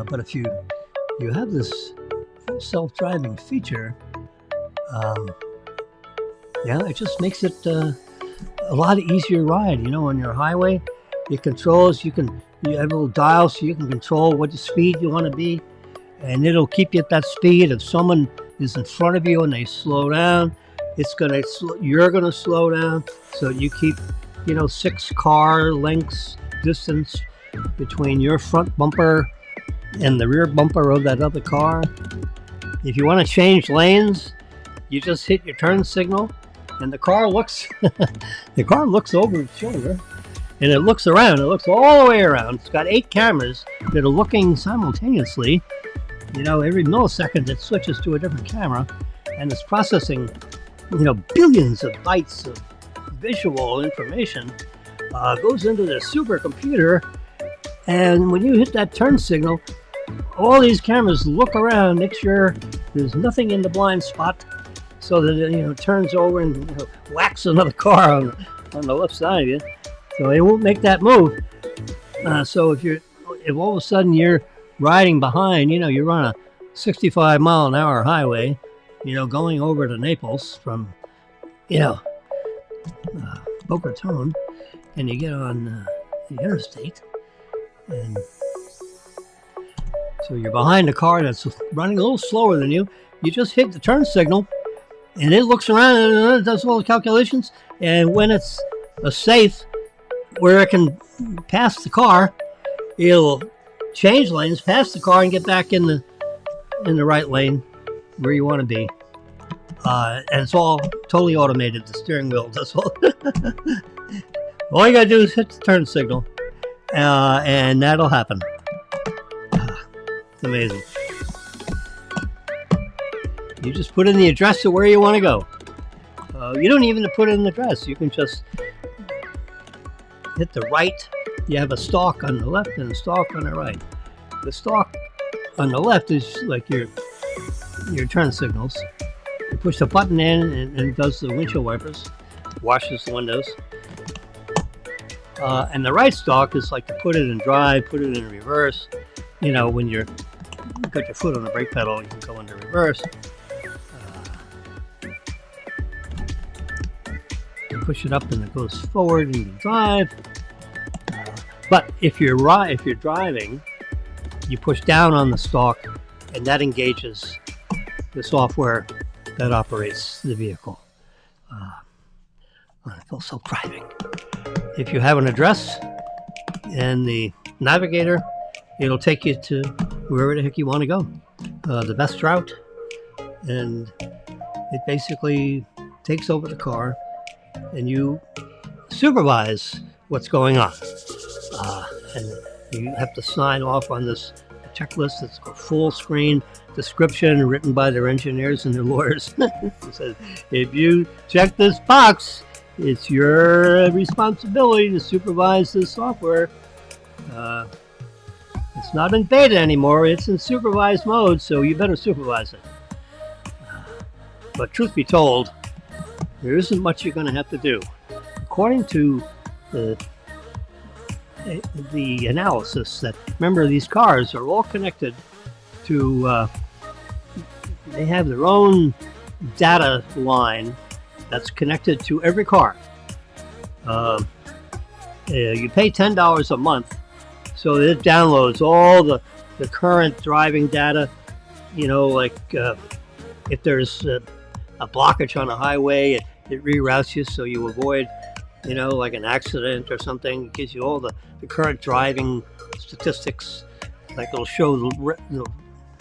but if you have this full self-driving feature, it just makes it a lot easier ride. On your highway, it controls, you have a little dial so you can control what speed you want to be, and it'll keep you at that speed. If someone is in front of you and they slow down, you're gonna slow down, so you keep 6 car lengths distance between your front bumper and the rear bumper of that other car. If you want to change lanes, you just hit your turn signal, and the car looks over its shoulder, and it looks around. It looks all the way around. It's got 8 cameras that are looking simultaneously. Every millisecond it switches to a different camera, and it's processing billions of bytes of visual information, goes into the supercomputer, and when you hit that turn signal, all these cameras look around, make sure there's nothing in the blind spot, so that it turns over and whacks another car on the left side of you, so it won't make that move. So if all of a sudden you're riding behind, you're on a 65 mile an hour highway, going over to Naples from, Boca Raton, and you get on the interstate, and so you're behind a car that's running a little slower than you. You just hit the turn signal, and it looks around and it does all the calculations, and when it's a safe where it can pass the car, it'll change lanes, pass the car, and get back in the right lane where you want to be. And it's all totally automated. The steering wheel does all. All you gotta do is hit the turn signal, and that'll happen. It's amazing. You just put in the address of where you want to go. You don't even put in the address. You can just hit the right. You have a stalk on the left and a stalk on the right. The stalk on the left is like your turn signals. You push the button in, and it does the windshield wipers, washes the windows. And the right stalk is like to put it in drive, put it in reverse. When you got your foot on the brake pedal, you can go into reverse. You push it up and it goes forward and you drive. But if you're driving, you push down on the stalk, and that engages the software that operates the vehicle on full self-driving. If you have an address and the navigator, it'll take you to wherever the heck you want to go, the best route, and it basically takes over the car, and you supervise what's going on. And you have to sign off on this checklist. It's a full screen description written by their engineers and their lawyers. It says, if you check this box, it's your responsibility to supervise this software. It's not in beta anymore, it's in supervised mode, so you better supervise it. But truth be told, there isn't much you're going to have to do. According to the analysis, that remember, these cars are all connected to they have their own data line that's connected to every car. You pay $10 a month, so it downloads all the current driving data. Like if there's a blockage on a highway, it reroutes you so you avoid, like an accident or something. It gives you all the current driving statistics. Like it'll show the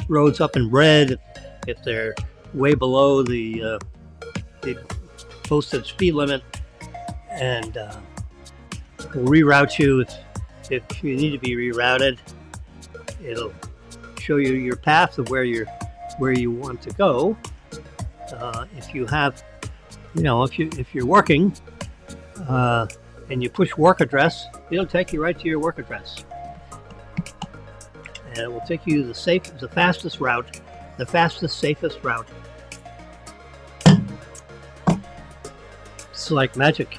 roads up in red if they're way below the posted speed limit, and will reroute you if you need to be rerouted. It'll show you your path of where you want to go. If you have, if you're working and you push work address, it'll take you right to your work address, and it will take you the fastest route, the fastest, safest route. It's like magic.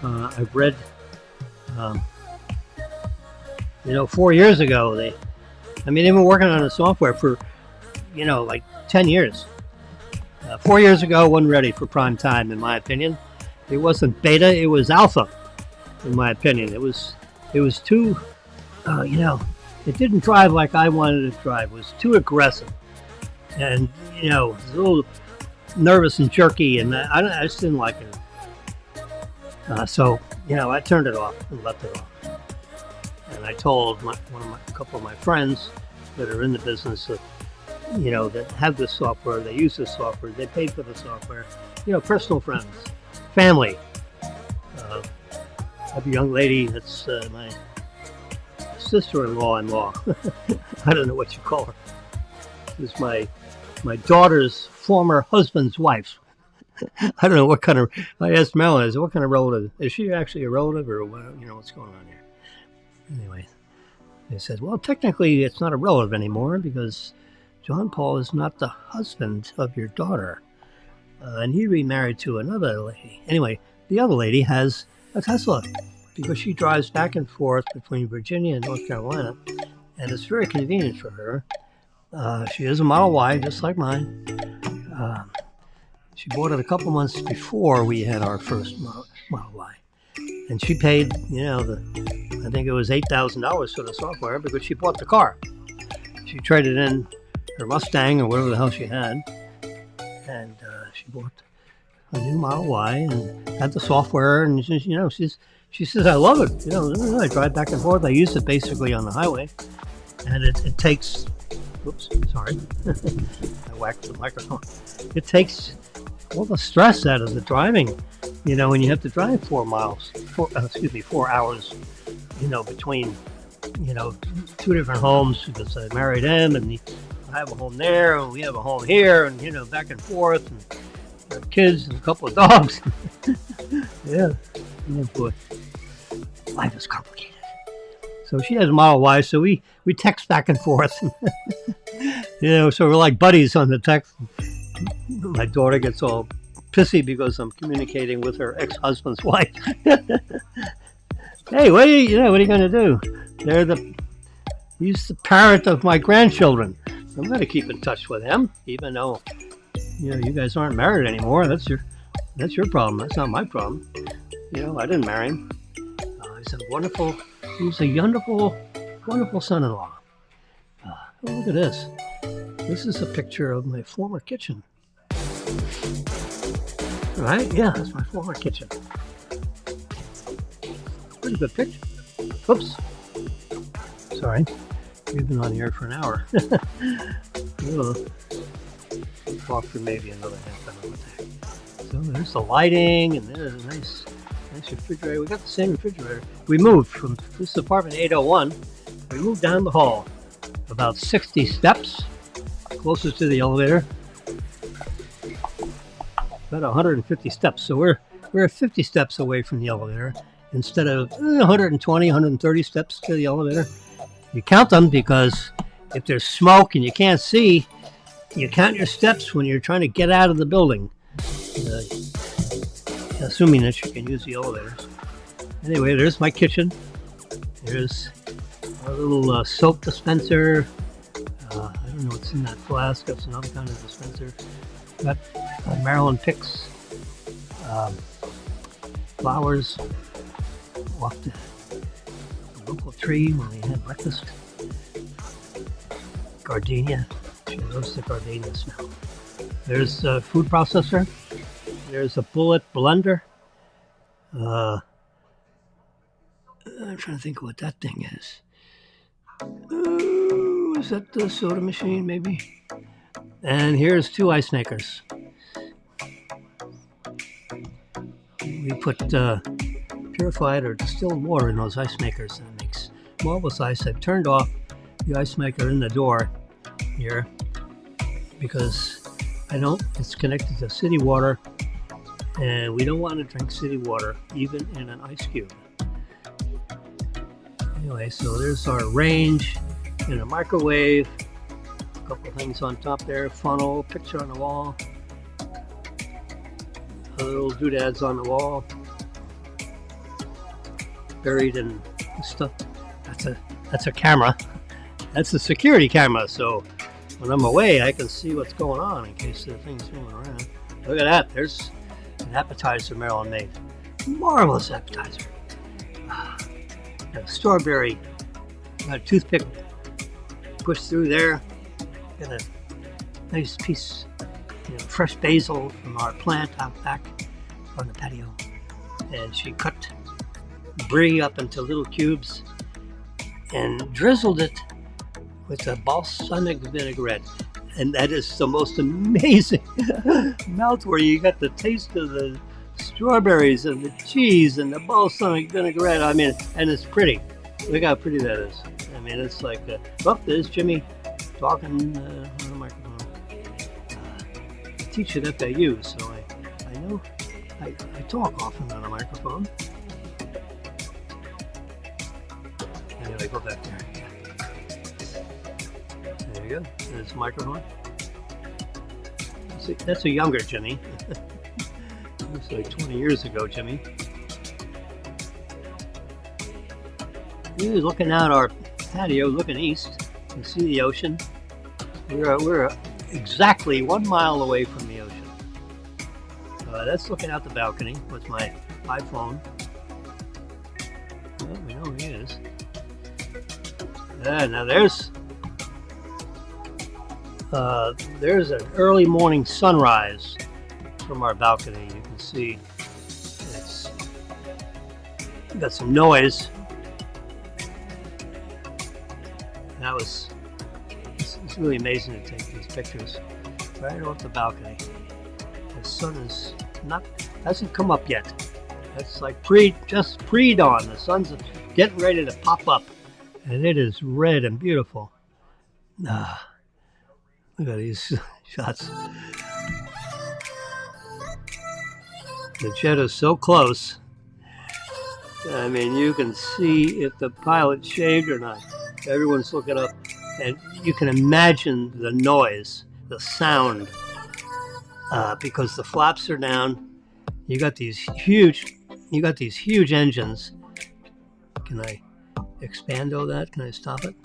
I've read, 4 years ago, they've been working on the software for, like 10 years. 4 years ago, it wasn't ready for prime time, in my opinion. It wasn't beta, it was alpha, in my opinion. It was too, it didn't drive like I wanted it to drive. It was too aggressive. And, it was a little nervous and jerky, and I just didn't like it. So, I turned it off and left it off. And I told a couple of my friends that are in the business that, that have this software, they use this software, they paid for the software, personal friends, family. I have a young lady that's my sister-in-law. I don't know what you call her. It's my daughter's former husband's wife. I don't know what kind of. I asked Melanie, I said, "What kind of relative is she? Actually a relative, or what? What's going on here?" Anyway, they said, "Well, technically, it's not a relative anymore because John Paul is not the husband of your daughter, and he remarried to another lady." Anyway, the other lady has a Tesla because she drives back and forth between Virginia and North Carolina, and it's very convenient for her. She is a Model Y, just like mine. She bought it a couple months before we had our first Model Y. And she paid, I think it was $8,000 for the software because she bought the car. She traded in her Mustang or whatever the hell she had. And she bought a new Model Y and had the software. And, she says, I love it. I drive back and forth. I use it basically on the highway. And it takes, whoops, sorry. I whacked the microphone. It takes all the stress out of the driving, when you have to drive 4 hours, between, two different homes because I married him and I have a home there and we have a home here and, back and forth and kids and a couple of dogs. Yeah, boy, life is complicated. So she has a Model Y, so we text back and forth. So we're like buddies on the text. My daughter gets all pissy because I'm communicating with her ex-husband's wife. Hey, what are you going to do? He's the parent of my grandchildren. I'm going to keep in touch with him, even though, you guys aren't married anymore. That's your problem. That's not my problem. I didn't marry him. He's a wonderful son-in-law. Look at this. This is a picture of my former kitchen. Right? Yeah, that's my former kitchen. Pretty good picture. Oops. Sorry. We've been on the air for an hour. We'll talk for maybe another half hour with that. So there's the lighting, and there's a nice refrigerator. We got the same refrigerator. We moved from this apartment 801. We moved down the hall about 60 steps, closest to the elevator. About 150 steps. So we're 50 steps away from the elevator instead of 120, 130 steps to the elevator. You count them because if there's smoke and you can't see, you count your steps when you're trying to get out of the building, assuming that you can use the elevators. Anyway, there's my kitchen. There's a little soap dispenser. I don't know what's in that flask. That's another kind of dispenser. Got Maryland picks flowers off the local tree when we had breakfast. Gardenia. She loves the gardenia smell. There's a food processor. There's a bullet blender. I'm trying to think what that thing is. Is that the soda machine, maybe? And here's 2 ice makers. We put purified or distilled water in those ice makers, and it makes marvelous ice. I've turned off the ice maker in the door here because it's connected to city water, and we don't want to drink city water even in an ice cube. Anyway, so there's our range and a microwave, a couple things on top there, funnel, picture on the wall, little doodads on the wall, buried in stuff. That's a camera. That's a security camera, so when I'm away I can see what's going on in case the thing's moving around. Look at that, there's an appetizer Marilyn made. Marvelous appetizer. Got a strawberry, got a toothpick pushed through there, got a nice piece, fresh basil from our plant out back on the patio, and she cut brie up into little cubes and drizzled it with a balsamic vinaigrette, and that is the most amazing mouth where you got the taste of the strawberries and the cheese and the balsamic vinaigrette. I mean, and it's pretty. Look how pretty that is. I mean, it's like, there's Jimmy talking on the microphone. I teach at FAU, so I know I talk often on a microphone. Anyway, go back there. There you go. There's the microphone. That's a younger Jimmy. Looks like 20 years ago, Jimmy. He was looking out our patio, looking east. You can see the ocean. We're exactly 1 mile away from the ocean. That's looking out the balcony with my iPhone. Well, we know who he is. Now there's an early morning sunrise from our balcony. You can see it's got some noise. It's really amazing to take these pictures right off the balcony. The sun hasn't come up yet. It's like just pre-dawn. The sun's getting ready to pop up, and it is red and beautiful. Look at these shots. The jet is so close. I mean, you can see if the pilot shaved or not. Everyone's looking up, and you can imagine the noise, the sound, because the flaps are down. You got these huge engines. Can I expand all that? Can I stop it?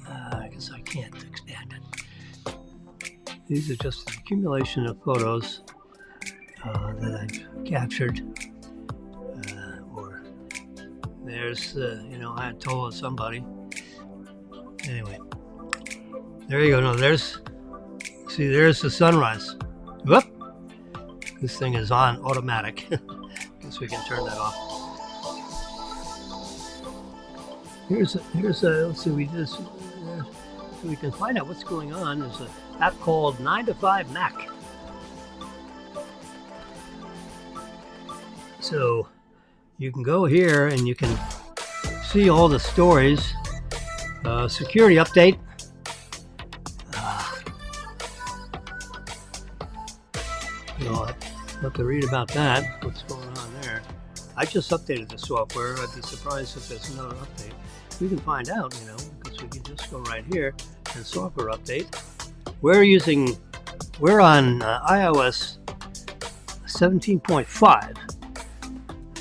I guess I can't expand it. These are just an accumulation of photos that I've captured. There's, I had told somebody. Anyway, there you go. No, there's the sunrise. Whoop! This thing is on automatic. Guess we can turn that off. Here's let's see, so we can find out what's going on. There's an app called 9 to 5 Mac. So you can go here and you can see all the stories. Security update. I'll have to read about that. What's going on there? I just updated the software. I'd be surprised if there's another update. We can find out, because we can just go right here and software update. We're on iOS 17.5.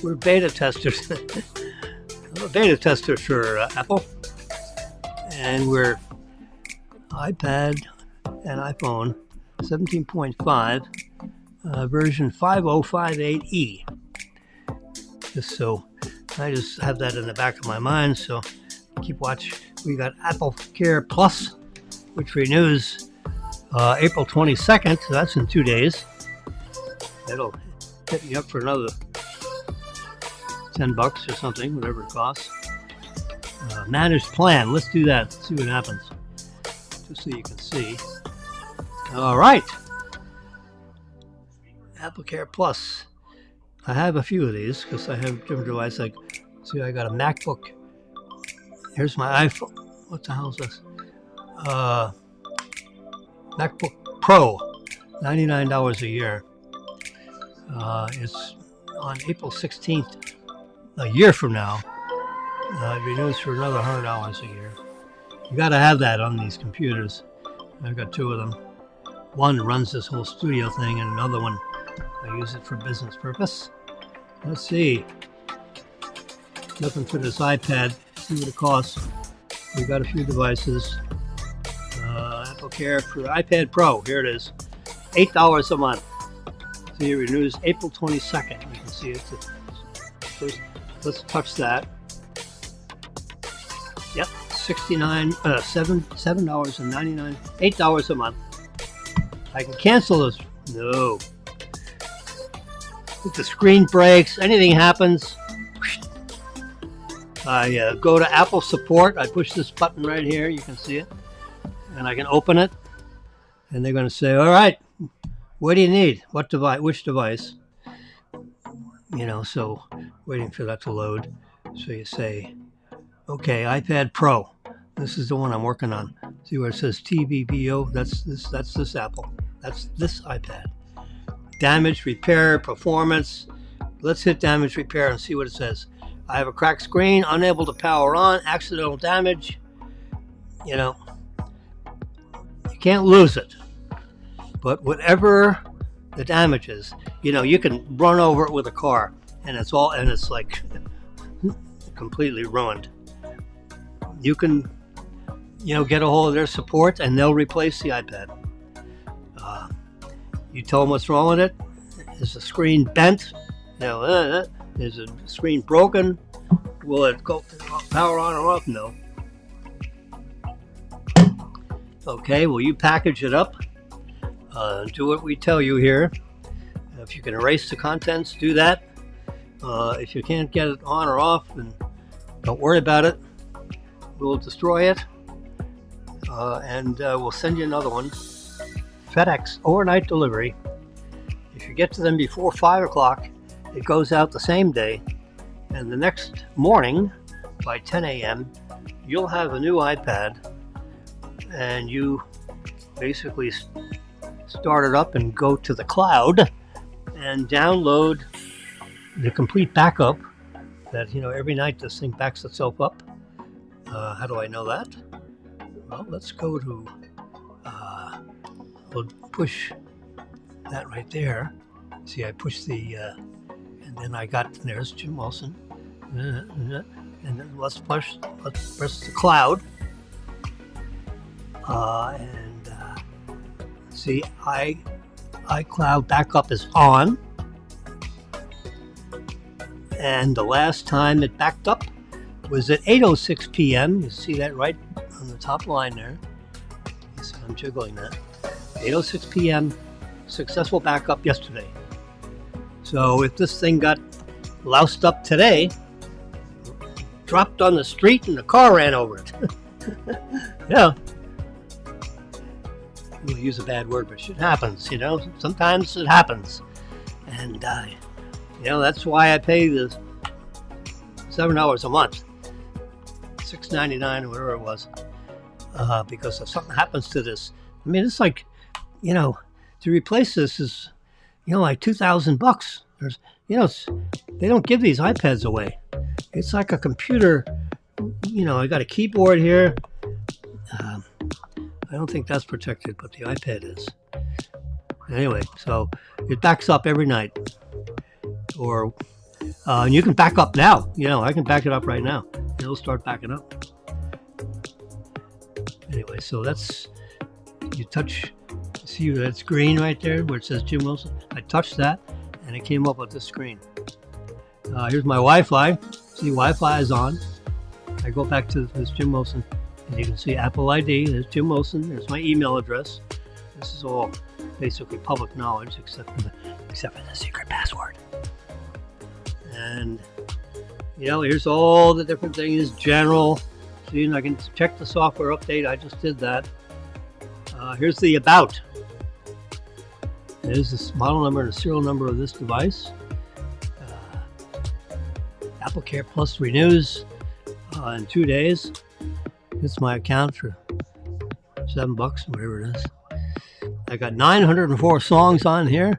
We're beta testers. I'm a beta tester for Apple, and we're iPad and iPhone 17.5, version 5058E. Just so I just have that in the back of my mind, so keep watch. We got Apple Care Plus, which renews April 22nd, so that's in 2 days. That'll hit me up for another $10 or something, whatever it costs. Managed plan, let's do that, see what happens, just so you can see. All right, Apple Care Plus. I have a few of these because I have different devices. Like, see, I got a MacBook. Here's my iPhone. What the hell is this? MacBook Pro, $99 a year. It's on April 16th, a year from now. It renews for another $100 a year. You got to have that on these computers. I've got two of them. One runs this whole studio thing, and another one I use it for business purpose. Let's see. Looking for this iPad, see what it costs. We've got a few devices. Apple Care for iPad Pro, here it is. $8 a month. See, it renews April 22nd. You can see it. First, let's touch that. Yep, $7.99, $8 a month. I can cancel this. No. If the screen breaks, anything happens, I go to Apple support. I push this button right here. You can see it. And I can open it. And they're going to say, all right, what do you need? What device? Which device? You know, so waiting for that to load. So you say, okay, iPad Pro. This is the one I'm working on. See where it says TVBO? That's this Apple. That's this iPad. Damage, repair, performance. Let's hit damage, repair, and see what it says. I have a cracked screen, unable to power on, accidental damage. You know, you can't lose it. But whatever the damage is, you know, you can run over it with a car, and it's like completely ruined. You can, you know, get a hold of their support, and they'll replace the iPad. You tell them what's wrong with it. Is the screen bent? You know, is the screen broken? Will it go power on or off? No. Okay, well, you package it up. Do what we tell you here. If you can erase the contents, do that. If you can't get it on or off, then don't worry about it. We'll destroy it. And we'll send you another one. FedEx overnight delivery. If you get to them before 5 o'clock, it goes out the same day, and the next morning by 10 a.m. you'll have a new iPad, and you basically start it up and go to the cloud and download the complete backup. That, you know, every night this thing backs itself up. How do I know that? Well, let's go to we'll push that right there. See, I pushed the, and then I got, there's Jim Wilson. And then let's press the cloud. And see, iCloud backup is on. And the last time it backed up was at 8:06 p.m. You see that right on the top line there. You see, I'm jiggling that. 8:06 p.m. successful backup yesterday. So if this thing got loused up today, dropped on the street and the car ran over it. Yeah. We'll use a bad word, but shit happens, you know. Sometimes it happens. And, you know, that's why I pay the $7 a month. $6.99 or whatever it was. Because if something happens to this, I mean, it's like, you know, to replace this is, you know, like $2,000. There's, you know, they don't give these iPads away. It's like a computer. You know, I got a keyboard here. I don't think that's protected, but the iPad is. Anyway, so it backs up every night. Or you can back up now. You know, I can back it up right now. It'll start backing up. Anyway, so that's, you touch See that screen right there where it says Jim Wilson? I touched that and it came up with this screen. Here's my Wi-Fi. See, Wi-Fi is on. I go back to this Jim Wilson and you can see Apple ID. There's Jim Wilson. There's my email address. This is all basically public knowledge except for the secret password. And here's all the different things. General. See, I can check the software update. I just did that. Here's the about. There's the model number and the serial number of this device. AppleCare Plus renews in 2 days. It's my account for $7, whatever it is. I got 904 songs on here.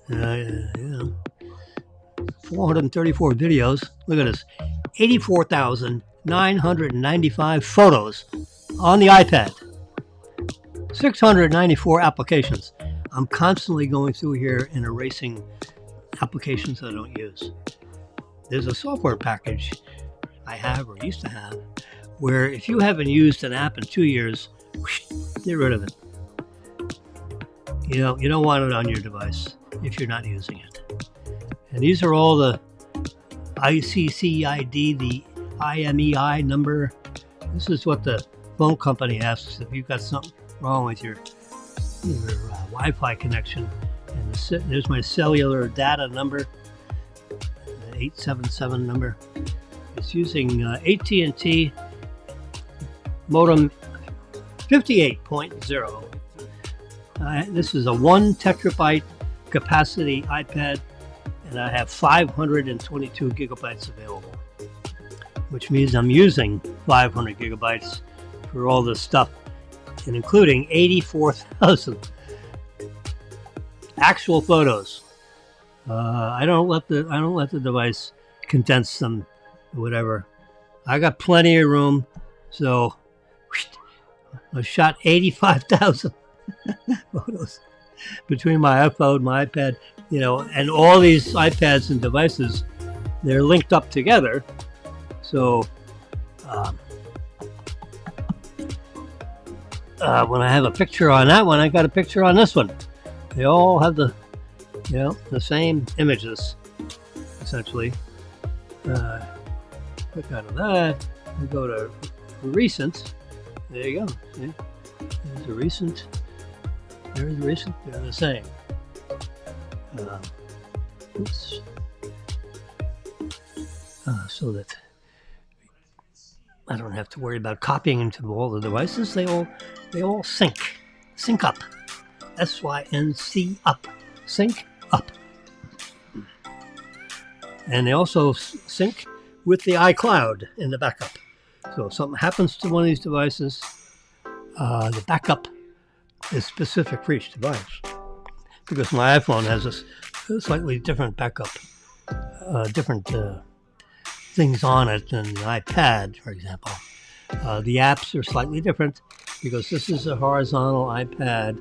434 videos. Look at this. 84,995 photos on the iPad. 694 applications. I'm constantly going through here and erasing applications I don't use. There's a software package I have or used to have where if you haven't used an app in 2 years, get rid of it. You don't want it on your device if you're not using it. And these are all the ICCID, the IMEI number. This is what the phone company asks if you've got something wrong with your Wi-Fi connection. And there's my cellular data number, 877 number. It's using AT&T modem 58.0. This is a 1 terabyte capacity iPad, and I have 522 gigabytes available, which means I'm using 500 gigabytes for all this stuff, and including 84,000 actual photos. I don't let the device condense them or whatever. I got plenty of room, so I shot 85,000 photos between my iPhone, my iPad, and all these iPads and devices. They're linked up together. So when I have a picture on that one, I got a picture on this one. They all have the same images, essentially. Click out of that. We go to recent. There you go. See? There's a recent. There's recent. They're the same. Oops. So that I don't have to worry about copying into all the devices. They all sync up. SYNC up. Sync up. And they also sync with the iCloud in the backup. So if something happens to one of these devices, the backup is specific for each device. Because my iPhone has a slightly different backup, different things on it than the iPad, for example. The apps are slightly different because this is a horizontal iPad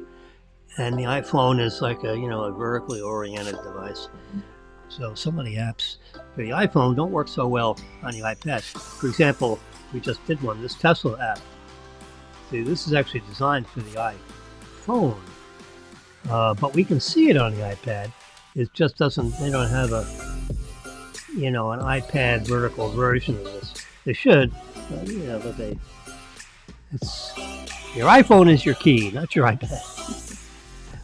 and the iPhone is like a vertically oriented device. So some of the apps for the iPhone don't work so well on the iPad. For example, we just did one, this Tesla app. See, this is actually designed for the iPhone, but we can see it on the iPad. It just doesn't, they don't have an iPad vertical version of this. They should, but your iPhone is your key, not your iPad.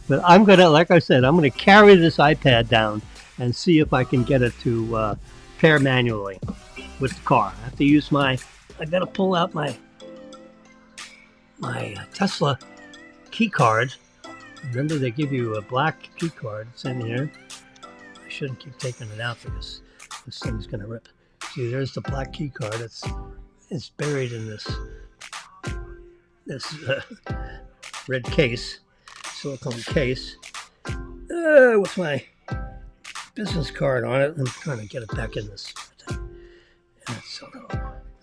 But I'm gonna, like I said, I'm gonna carry this iPad down and see if I can get it to pair manually with the car. I have to use I gotta pull out my Tesla key card. Remember, they give you a black key card. It's in here. I shouldn't keep taking it out because this thing's gonna rip. See, there's the black key card. It's buried in this red case, silicone case. With my business card on it. I'm trying to get it back in this thing.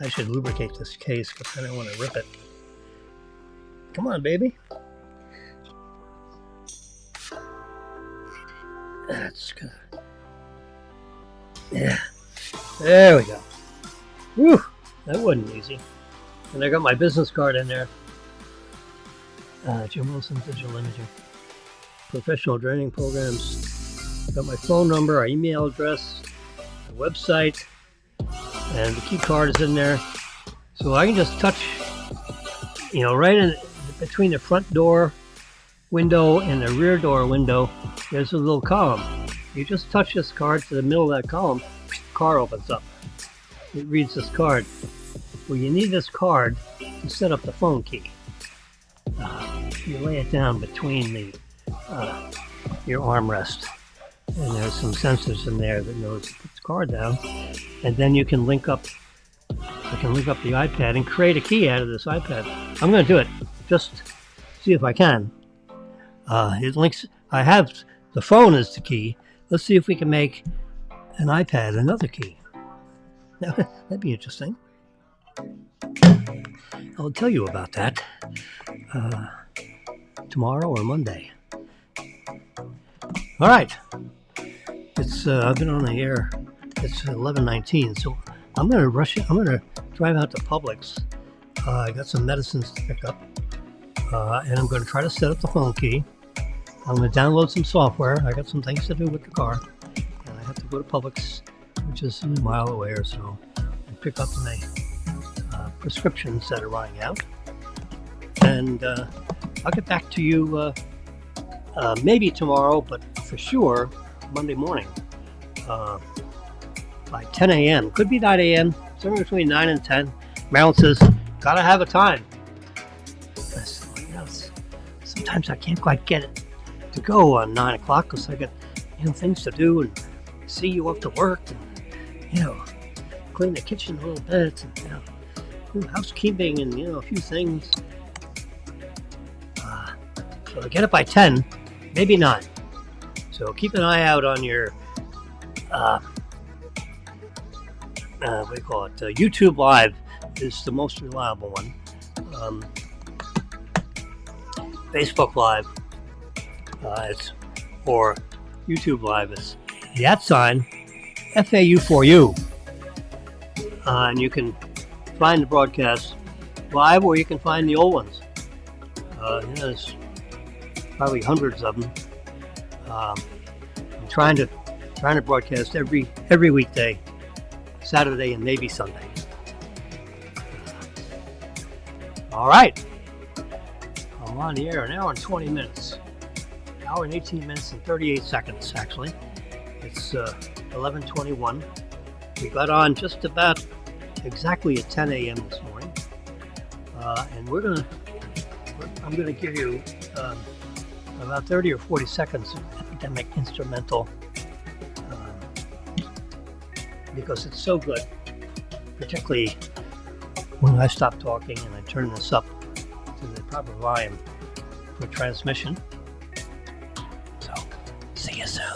I should lubricate this case because I don't want to rip it. Come on, baby. That's good. Yeah. There we go. Whew. That wasn't easy. And I got my business card in there. Jim Wilson Digital Imaging. Professional training programs. Got my phone number, our email address, my website, and the key card is in there. So I can just touch, right in between the front door window and the rear door window, there's a little column. You just touch this card to the middle of that column, car opens up. It reads this card. Well, you need this card to set up the phone key. You lay it down between your armrest, and there's some sensors in there that knows to put the card down, and then you can link up. I can link up the iPad and create a key out of this iPad. I'm going to do it. Just see if I can. It links. I have the phone as the key. Let's see if we can make an iPad another key. That'd be interesting. I'll tell you about that tomorrow or Monday. All right. It's I've been on the air. It's 11:19, so I'm gonna rush it. I'm gonna drive out to Publix. I got some medicines to pick up, and I'm gonna try to set up the phone key. I'm gonna download some software. I got some things to do with the car, and I have to go to Publix, which is a mile away or so, and pick up my prescriptions that are running out. And I'll get back to you maybe tomorrow, but for sure Monday morning by 10 a.m. Could be 9 a.m. Somewhere between 9 and 10. Marilyn says, gotta have a time. Sometimes I can't quite get it to go on 9 o'clock because I got things to do and see you off to work and clean the kitchen a little bit and do housekeeping and a few things. So I get it by 10, maybe 9. So keep an eye out on your what do you call it? YouTube Live is the most reliable one. Facebook Live, or YouTube Live is the @ FAU4U. And you can find the broadcast live, or you can find the old ones. There's probably hundreds of them. I'm trying to broadcast every weekday, Saturday and maybe Sunday. All right. I'm on the air an hour and 20 minutes. An hour and 18 minutes and 38 seconds, actually. It's 11:21. We got on just about exactly at 10 a.m. this morning. And I'm going to give you about 30 or 40 seconds of Epidemic Instrumental because it's so good, particularly when I stop talking and I turn this up to the proper volume for transmission. So, see you soon.